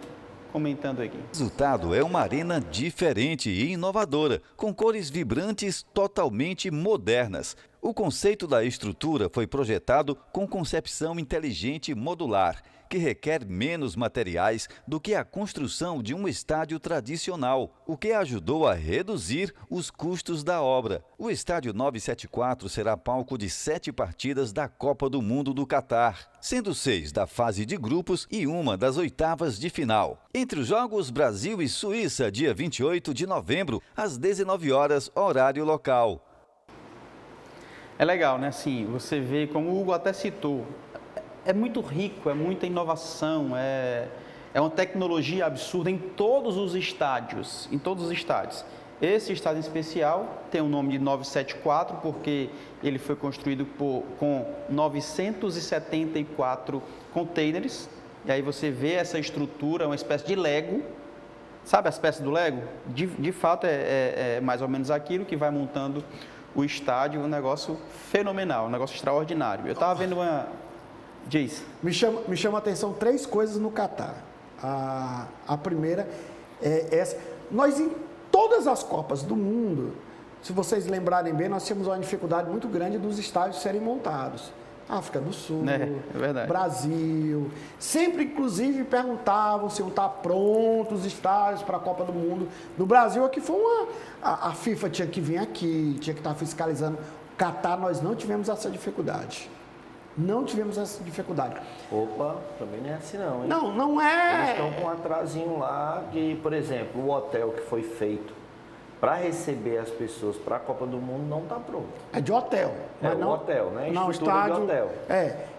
comentando aqui. O resultado é uma arena diferente e inovadora, com cores vibrantes totalmente modernas. O conceito da estrutura foi projetado com concepção inteligente modular, que requer menos materiais do que a construção de um estádio tradicional, o que ajudou a reduzir os custos da obra. O estádio 974 será palco de 7 partidas da Copa do Mundo do Catar, sendo 6 da fase de grupos e uma das oitavas de final. Entre os jogos, Brasil e Suíça, dia 28 de novembro, às 19 horas, horário local. É legal, né? Assim, você vê, como o Hugo até citou, é muito rico, é muita inovação, é uma tecnologia absurda em todos os estádios, Esse estádio em especial tem o nome de 974 porque ele foi construído com 974 containers. E aí você vê essa estrutura, uma espécie de Lego. Sabe as peças do Lego? De fato é mais ou menos aquilo que vai montando o estádio, um negócio fenomenal, um negócio extraordinário. Eu estava vendo uma... Diz. Me chama a atenção 3 coisas no Catar. A primeira é essa. Nós, em todas as Copas do Mundo, se vocês lembrarem bem, nós tínhamos uma dificuldade muito grande dos estádios serem montados. África do Sul, é verdade. Brasil. Sempre, inclusive, perguntavam se iam estar prontos os estádios para a Copa do Mundo. No Brasil, aqui foi a FIFA tinha que vir aqui, tinha que estar fiscalizando. Catar, nós não tivemos essa dificuldade. Não tivemos essa dificuldade. Opa, também não é assim não, hein? Não é. Eles estão com um atrasinho lá de, por exemplo, o hotel que foi feito para receber as pessoas para a Copa do Mundo não está pronto. É de hotel. É o hotel, né? Não, estádio, de hotel.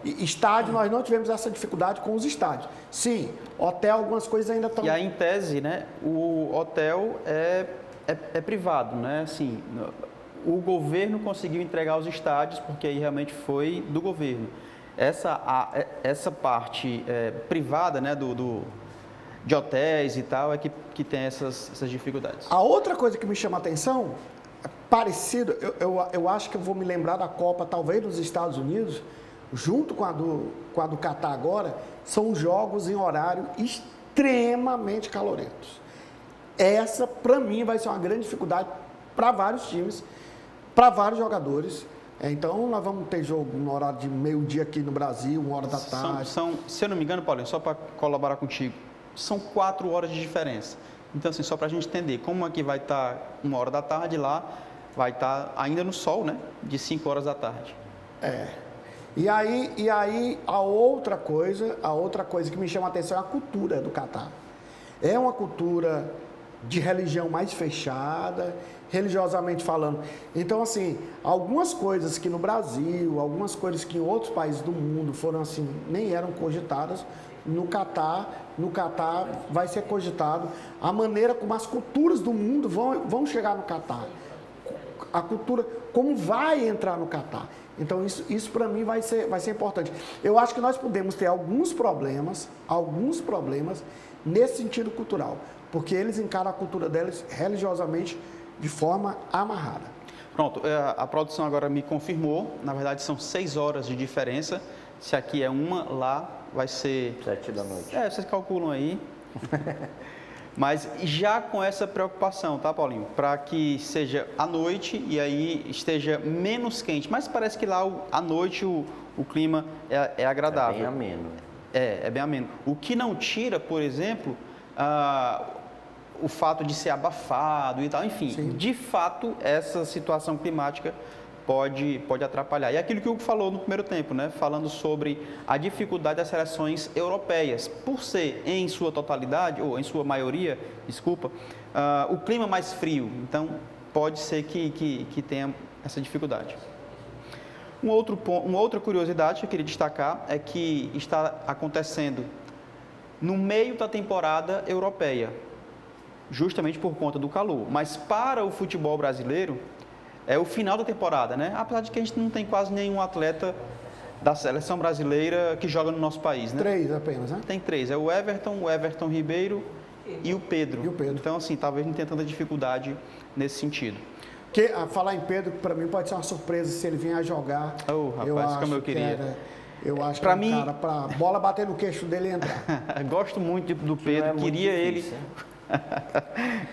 Estádio, nós não tivemos essa dificuldade com os estádios. Sim, hotel, algumas coisas ainda estão... E aí, em tese, né, o hotel é privado, né? Assim, o governo conseguiu entregar os estádios porque aí realmente foi do governo. Essa parte privada, né, de hotéis e tal, é que tem essas dificuldades. A outra coisa que me chama a atenção, parecido, eu acho que eu vou me lembrar da Copa, talvez dos Estados Unidos, junto com a do Catar agora, são jogos em horário extremamente calorentos. Essa, para mim, vai ser uma grande dificuldade para vários times, para vários jogadores. Então, nós vamos ter jogo no horário de meio-dia aqui no Brasil, 1 hora da tarde. Se eu não me engano, Paulinho, só para colaborar contigo, são 4 horas de diferença. Então, assim, só para a gente entender, como aqui vai estar 1 hora da tarde, lá vai estar ainda no sol, né? De 5 horas da tarde. E aí a outra coisa que me chama a atenção é a cultura do Catar. É uma cultura de religião mais fechada, religiosamente falando. Então, assim, algumas coisas que no Brasil, algumas coisas que em outros países do mundo foram assim, nem eram cogitadas, no Catar vai ser cogitado a maneira como as culturas do mundo vão chegar no Catar. A cultura, como vai entrar no Catar. Então, isso para mim vai ser importante. Eu acho que nós podemos ter alguns problemas nesse sentido cultural, porque eles encaram a cultura deles religiosamente de forma amarrada. Pronto, a produção agora me confirmou, na verdade são 6 horas de diferença, se aqui é 1, lá vai ser... 7 da noite. Vocês calculam aí. Mas já com essa preocupação, tá, Paulinho? Para que seja à noite e aí esteja menos quente. Mas parece que lá à noite o o clima é agradável. É bem ameno. É bem ameno. O que não tira, por exemplo, o fato de ser abafado e tal, enfim, Sim. de fato, essa situação climática pode atrapalhar. E aquilo que o Hugo falou no primeiro tempo, né? Falando sobre a dificuldade das seleções europeias, por ser, em sua totalidade, ou em sua maioria, desculpa, o clima mais frio. Então, pode ser que tenha essa dificuldade. Uma outra curiosidade que eu queria destacar é que está acontecendo no meio da temporada europeia, justamente por conta do calor. Mas para o futebol brasileiro, é o final da temporada, né? Apesar de que a gente não tem quase nenhum atleta da seleção brasileira que joga no nosso país, né? 3 apenas, né? Tem 3, é o Everton Ribeiro e o Pedro. Então, assim, talvez não tenha tanta dificuldade nesse sentido. Que, a falar em Pedro, para mim pode ser uma surpresa se ele vier a jogar. Rapaz, como eu queria. Eu acho Pra que mim- é um cara pra bola bater no queixo dele e entrar. Gosto muito do Pedro, Não é muito queria difícil,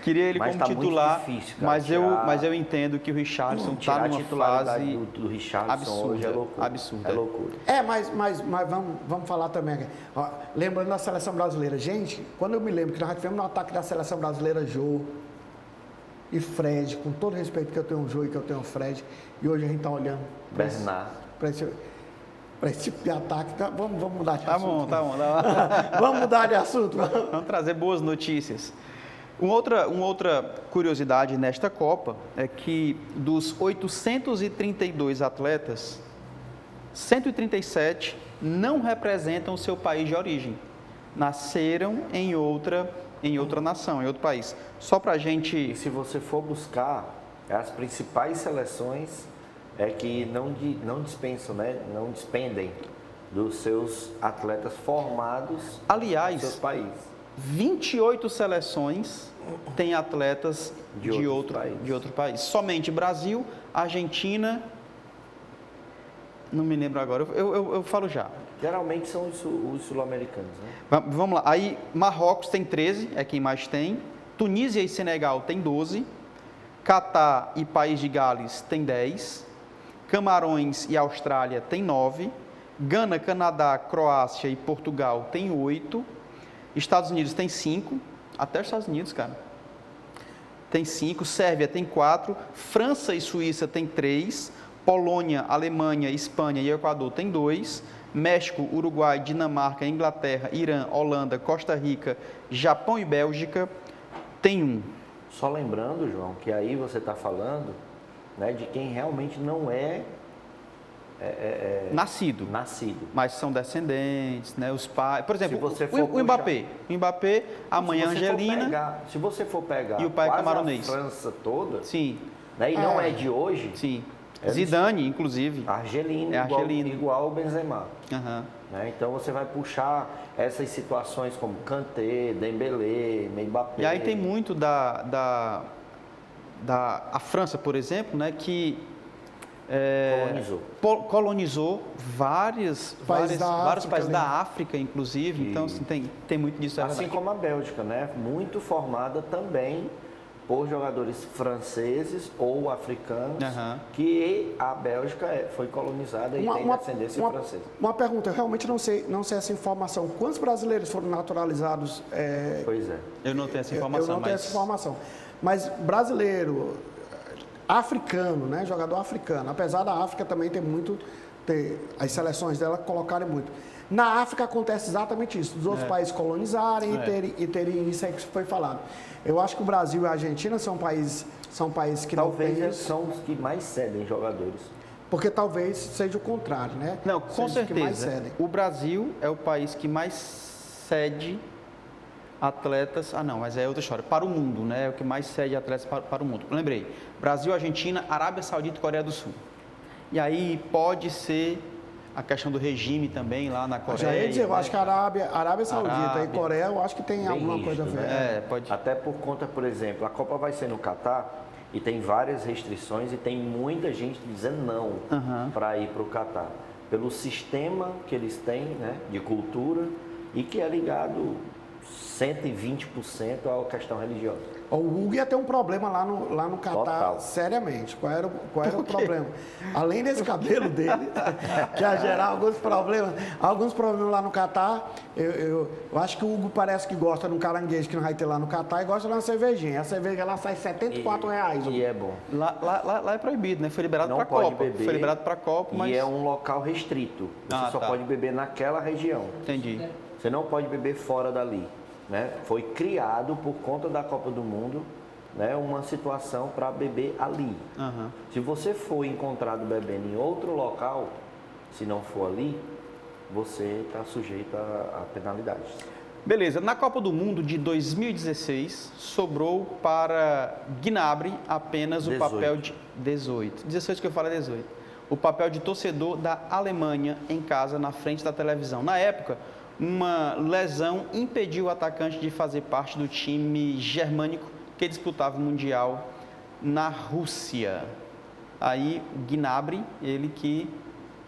queria ele Mas como tá muito titular, difícil, cara, mas eu entendo que o Richarlison está Tirar a numa titularidade fase do Richarlison hoje é loucura. absurda. É loucura. Mas vamos falar também. Ó, lembrando da seleção brasileira. Gente, quando eu me lembro que nós tivemos no ataque da seleção brasileira, Jô e Fred, com todo o respeito que eu tenho o Jô e que eu tenho o Fred, e hoje a gente está olhando Bernard. para esse tipo de ataque. Tá, vamos mudar de assunto. Tá bom. Vamos mudar de assunto. Vamos trazer boas notícias. Uma outra curiosidade nesta Copa é que dos 832 atletas, 137 não representam o seu país de origem. Nasceram em outra nação, em outro país. Só para a E gente... se você for buscar, as principais seleções que não dispensam, né? Não despendem dos seus atletas formados Aliás, nos seus países. 28 seleções têm atletas De outros países. de outro país. Somente Brasil, Argentina, não me lembro agora, eu falo já. Geralmente são os sul-americanos, né? Vamos lá. Aí, Marrocos tem 13, é quem mais tem. Tunísia e Senegal tem 12. Catar e País de Gales tem 10. Camarões e Austrália tem 9. Gana, Canadá, Croácia e Portugal tem 8. Estados Unidos tem 5. Até os Estados Unidos, cara. Tem 5. Sérvia tem 4. França e Suíça tem 3. Polônia, Alemanha, Espanha e Equador tem 2. México, Uruguai, Dinamarca, Inglaterra, Irã, Holanda, Costa Rica, Japão e Bélgica tem 1. Só lembrando, João, que aí você está falando, né, de quem realmente não é Nascido. Mas são descendentes, né? Os pais. Por exemplo, Se você for o Mbappé. O Mbappé, a mãe Angelina. Se você for pegar E o pai quase camaronês. a França toda, Sim, né, e não é de hoje, sim. É Zidane, inclusive. Argelino, É Argelino. igual o Benzema. Aham. Né? Então você vai puxar essas situações como Kanté, Dembélé, Mbappé. E aí tem muito a França, por exemplo, né, que colonizou vários países da África, inclusive. Então, assim, tem muito disso. Assim como a Bélgica, né? Muito formada também por jogadores franceses ou africanos, que a Bélgica foi colonizada e tem descendência francesa. Uma pergunta, eu realmente não sei essa informação. Quantos brasileiros foram naturalizados? Pois é. Eu não tenho essa informação. Eu não tenho essa informação. Mas brasileiro, africano, né? Jogador africano. Apesar da África também as seleções dela colocarem muito. Na África acontece exatamente isso, dos outros países colonizarem e terem isso aí que foi falado. Eu acho que o Brasil e a Argentina são países que talvez não têm são os que mais cedem jogadores. Porque talvez seja o contrário, né? Não, com seja certeza. O Brasil é o país que mais cede atletas. Mas é outra história. Para o mundo, né? É o que mais cede atletas para o mundo. Lembrei. Brasil, Argentina, Arábia Saudita e Coreia do Sul. E aí pode ser a questão do regime também lá na Coreia. Já ia dizer, eu acho que a Arábia Saudita e Coreia, eu acho que tem bem alguma rígido, coisa a ver. né? Pode. Até por conta, por exemplo, a Copa vai ser no Catar e tem várias restrições e tem muita gente dizendo não para ir para o Catar. Pelo sistema que eles têm, né, de cultura e que é ligado 120% a questão religiosa. O Hugo ia ter um problema lá no Catar, Total. seriamente. Qual era o problema? Além desse cabelo dele, que ia gerar alguns problemas lá no Catar, eu acho que o Hugo parece que gosta de um caranguejo que não vai ter lá no Catar e gosta de uma cervejinha. A cerveja lá sai R$74. E é bom. Lá é proibido, né? Foi liberado Não para pode Copa. beber. Foi liberado para Copa, mas... E é um local restrito. Você só tá. pode beber naquela região. Entendi. Você não pode beber fora dali. Né? Foi criado por conta da Copa do Mundo, né, uma situação para beber ali. Uhum. Se você for encontrado bebendo em outro local, se não for ali, você está sujeito a penalidades. Beleza, na Copa do Mundo de 2016, sobrou para Gnabry apenas 18. o papel de 18 que eu falo é 18. O papel de torcedor da Alemanha em casa, na frente da televisão. Na época, uma lesão impediu o atacante de fazer parte do time germânico que disputava o Mundial na Rússia. Aí, o Gnabry, ele que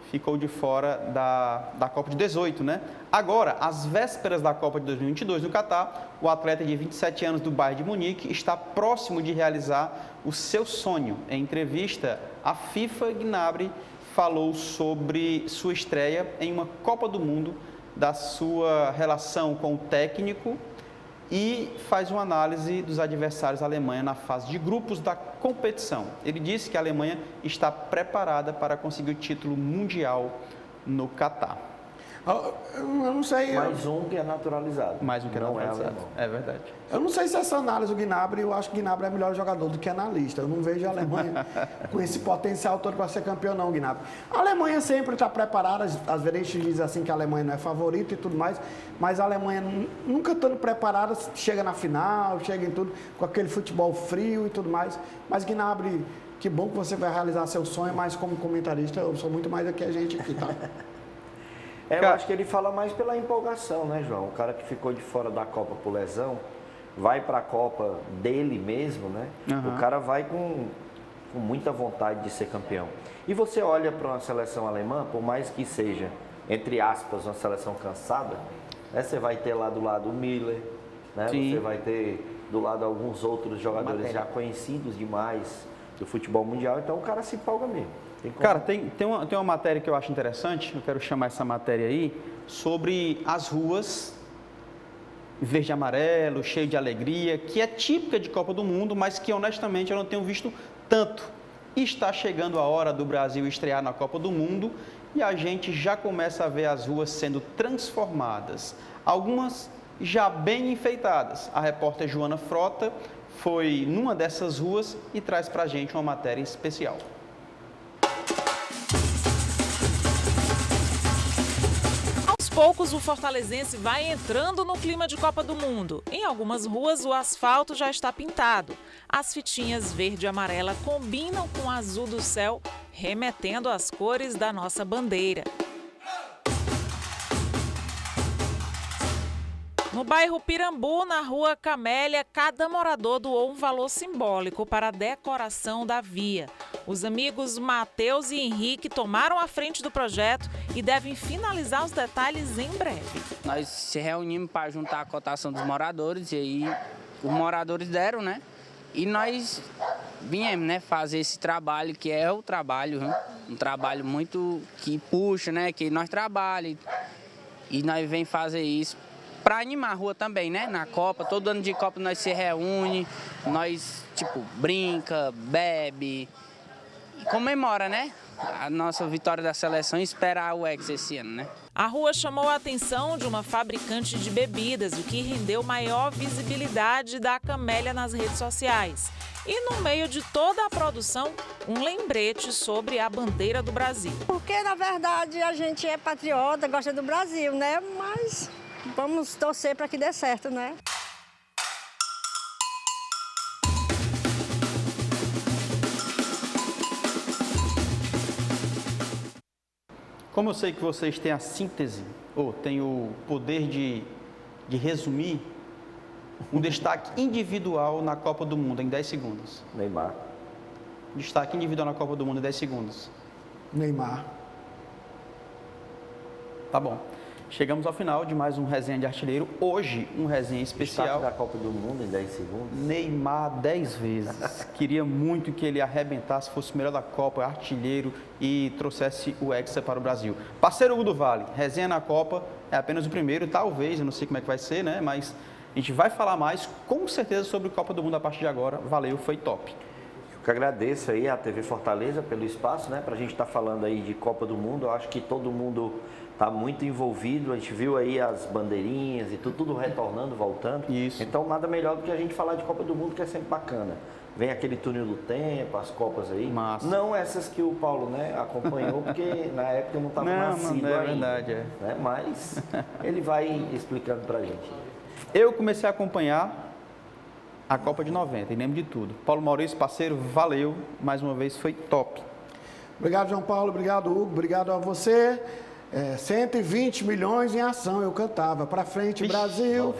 ficou de fora da Copa de 18, né? Agora, às vésperas da Copa de 2022 no Catar, o atleta de 27 anos do Bayern de Munique está próximo de realizar o seu sonho. Em entrevista à FIFA, Gnabry falou sobre sua estreia em uma Copa do Mundo, da sua relação com o técnico e faz uma análise dos adversários da Alemanha na fase de grupos da competição. Ele disse que a Alemanha está preparada para conseguir o título mundial no Catar. Eu não sei. Mais um que é naturalizado. Mais um que é não naturalizado. alemão. É verdade. Eu não sei se essa análise do Gnabry, eu acho que o Gnabry é melhor jogador do que analista. Eu não vejo a Alemanha com esse potencial todo para ser campeão, não, Gnabry. A Alemanha sempre está preparada, às vezes a gente diz assim que a Alemanha não é favorita e tudo mais, mas a Alemanha nunca estando preparada, chega na final, chega em tudo, com aquele futebol frio e tudo mais. Mas Gnabry, que bom que você vai realizar seu sonho, mas como comentarista eu sou muito mais do que a gente aqui, tá? Eu acho que ele fala mais pela empolgação, né, João? O cara que ficou de fora da Copa por lesão, vai para a Copa dele mesmo, né? Uhum. O cara vai com muita vontade de ser campeão. E você olha para uma seleção alemã, por mais que seja, entre aspas, uma seleção cansada, né? Você vai ter lá do lado o Müller, né? Sim. Você vai ter do lado alguns outros jogadores Matéria. já conhecidos demais do futebol mundial, então o cara se empolga mesmo. Cara, tem uma matéria que eu acho interessante, eu quero chamar essa matéria aí, sobre as ruas verde e amarelo, cheio de alegria, que é típica de Copa do Mundo, mas que honestamente eu não tenho visto tanto. Está chegando a hora do Brasil estrear na Copa do Mundo e a gente já começa a ver as ruas sendo transformadas, algumas já bem enfeitadas. A repórter Joana Frota foi numa dessas ruas e traz pra gente uma matéria especial. Aos poucos, o fortalezense vai entrando no clima de Copa do Mundo. Em algumas ruas, o asfalto já está pintado. As fitinhas verde e amarela combinam com o azul do céu, remetendo às cores da nossa bandeira. No bairro Pirambu, na rua Camélia, cada morador doou um valor simbólico para a decoração da via. Os amigos Matheus e Henrique tomaram a frente do projeto e devem finalizar os detalhes em breve. Nós se reunimos para juntar a cotação dos moradores e aí os moradores deram, né? E nós viemos, né, fazer esse trabalho que é o trabalho, né? Um trabalho muito que puxa, né? Que nós trabalhamos e nós vem fazer isso para animar a rua também, né? Na Copa, todo ano de Copa nós se reúne, nós, tipo, brinca, bebe e comemora, né? A nossa vitória da seleção e esperar o Hexa esse ano, né? A rua chamou a atenção de uma fabricante de bebidas, o que rendeu maior visibilidade da Camélia nas redes sociais. E no meio de toda a produção, um lembrete sobre a bandeira do Brasil. Porque, na verdade, a gente é patriota, gosta do Brasil, né? Mas vamos torcer para que dê certo, né? Como eu sei que vocês têm a síntese, ou têm o poder de resumir, um destaque individual na Copa do Mundo em 10 segundos. Neymar. Destaque individual na Copa do Mundo em 10 segundos. Neymar. Tá bom. chegamos ao final de mais um Resenha de Artilheiro. Hoje, um resenha especial. Destaque da Copa do Mundo em 10 segundos. Neymar 10 vezes. Queria muito que ele arrebentasse, fosse o melhor da Copa, artilheiro e trouxesse o Hexa para o Brasil. Parceiro Hugo do Vale, resenha na Copa é apenas o primeiro, talvez, eu não sei como é que vai ser, né? Mas a gente vai falar mais, com certeza, sobre Copa do Mundo a partir de agora. Valeu, foi top. Eu que agradeço aí a TV Fortaleza pelo espaço, né? Pra gente estar falando aí de Copa do Mundo. Eu acho que todo mundo está muito envolvido, a gente viu aí as bandeirinhas e tudo retornando, voltando. Isso. Então nada melhor do que a gente falar de Copa do Mundo, que é sempre bacana. Vem aquele túnel do tempo, as Copas aí. Massa. Não essas que o Paulo, né, acompanhou, porque na época eu não estava nascido é ainda. Verdade, é. Né? Mas ele vai explicando pra gente. Eu comecei a acompanhar a Copa de 90 e lembro de tudo. Paulo Maurício, parceiro, valeu. Mais uma vez, foi top. Obrigado, João Paulo. Obrigado, Hugo. Obrigado a você. 120 milhões em ação, eu cantava. Pra frente, Vixe, Brasil.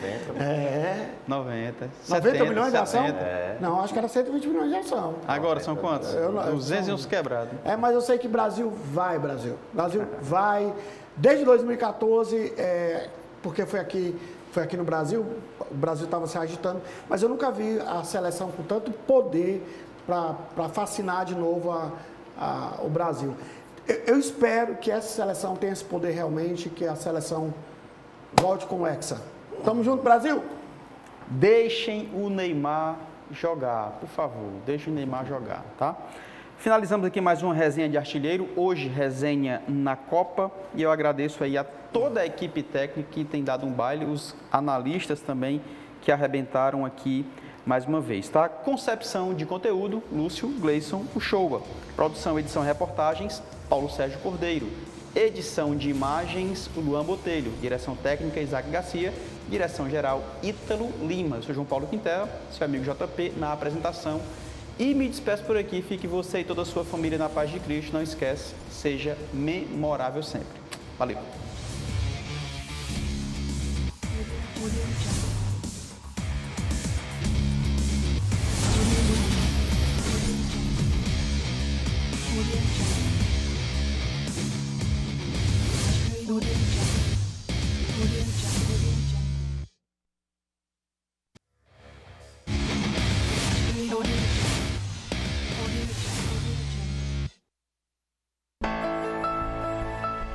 90. 90 milhões de ação? 70. Não, acho que era 120 milhões de ação. Agora são quantos? 200 e uns quebrados. Mas eu sei que Brasil vai, Brasil. Brasil vai. Desde 2014, porque foi aqui no Brasil, o Brasil estava se agitando, mas eu nunca vi a seleção com tanto poder para fascinar de novo o Brasil. Eu espero que essa seleção tenha esse poder realmente, que a seleção volte com o Hexa. Tamo junto, Brasil? Deixem o Neymar jogar, por favor. Deixem o Neymar jogar, tá? Finalizamos aqui mais uma resenha de artilheiro. Hoje, resenha na Copa. E eu agradeço aí a toda a equipe técnica que tem dado um baile, os analistas também que arrebentaram aqui mais uma vez, tá? Concepção de conteúdo, Lúcio Gleison Uchoa. Produção, edição e reportagens, Paulo Sérgio Cordeiro. Edição de imagens, Luan Botelho. Direção técnica, Isaac Garcia. Direção geral, Ítalo Lima. Eu sou João Paulo Quintela, seu amigo JP, na apresentação. E me despeço por aqui. Fique você e toda a sua família na paz de Cristo. Não esquece, seja memorável sempre. Valeu.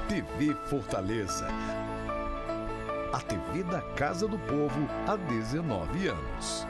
TV Fortaleza. A TV da Casa do Povo há 19 anos.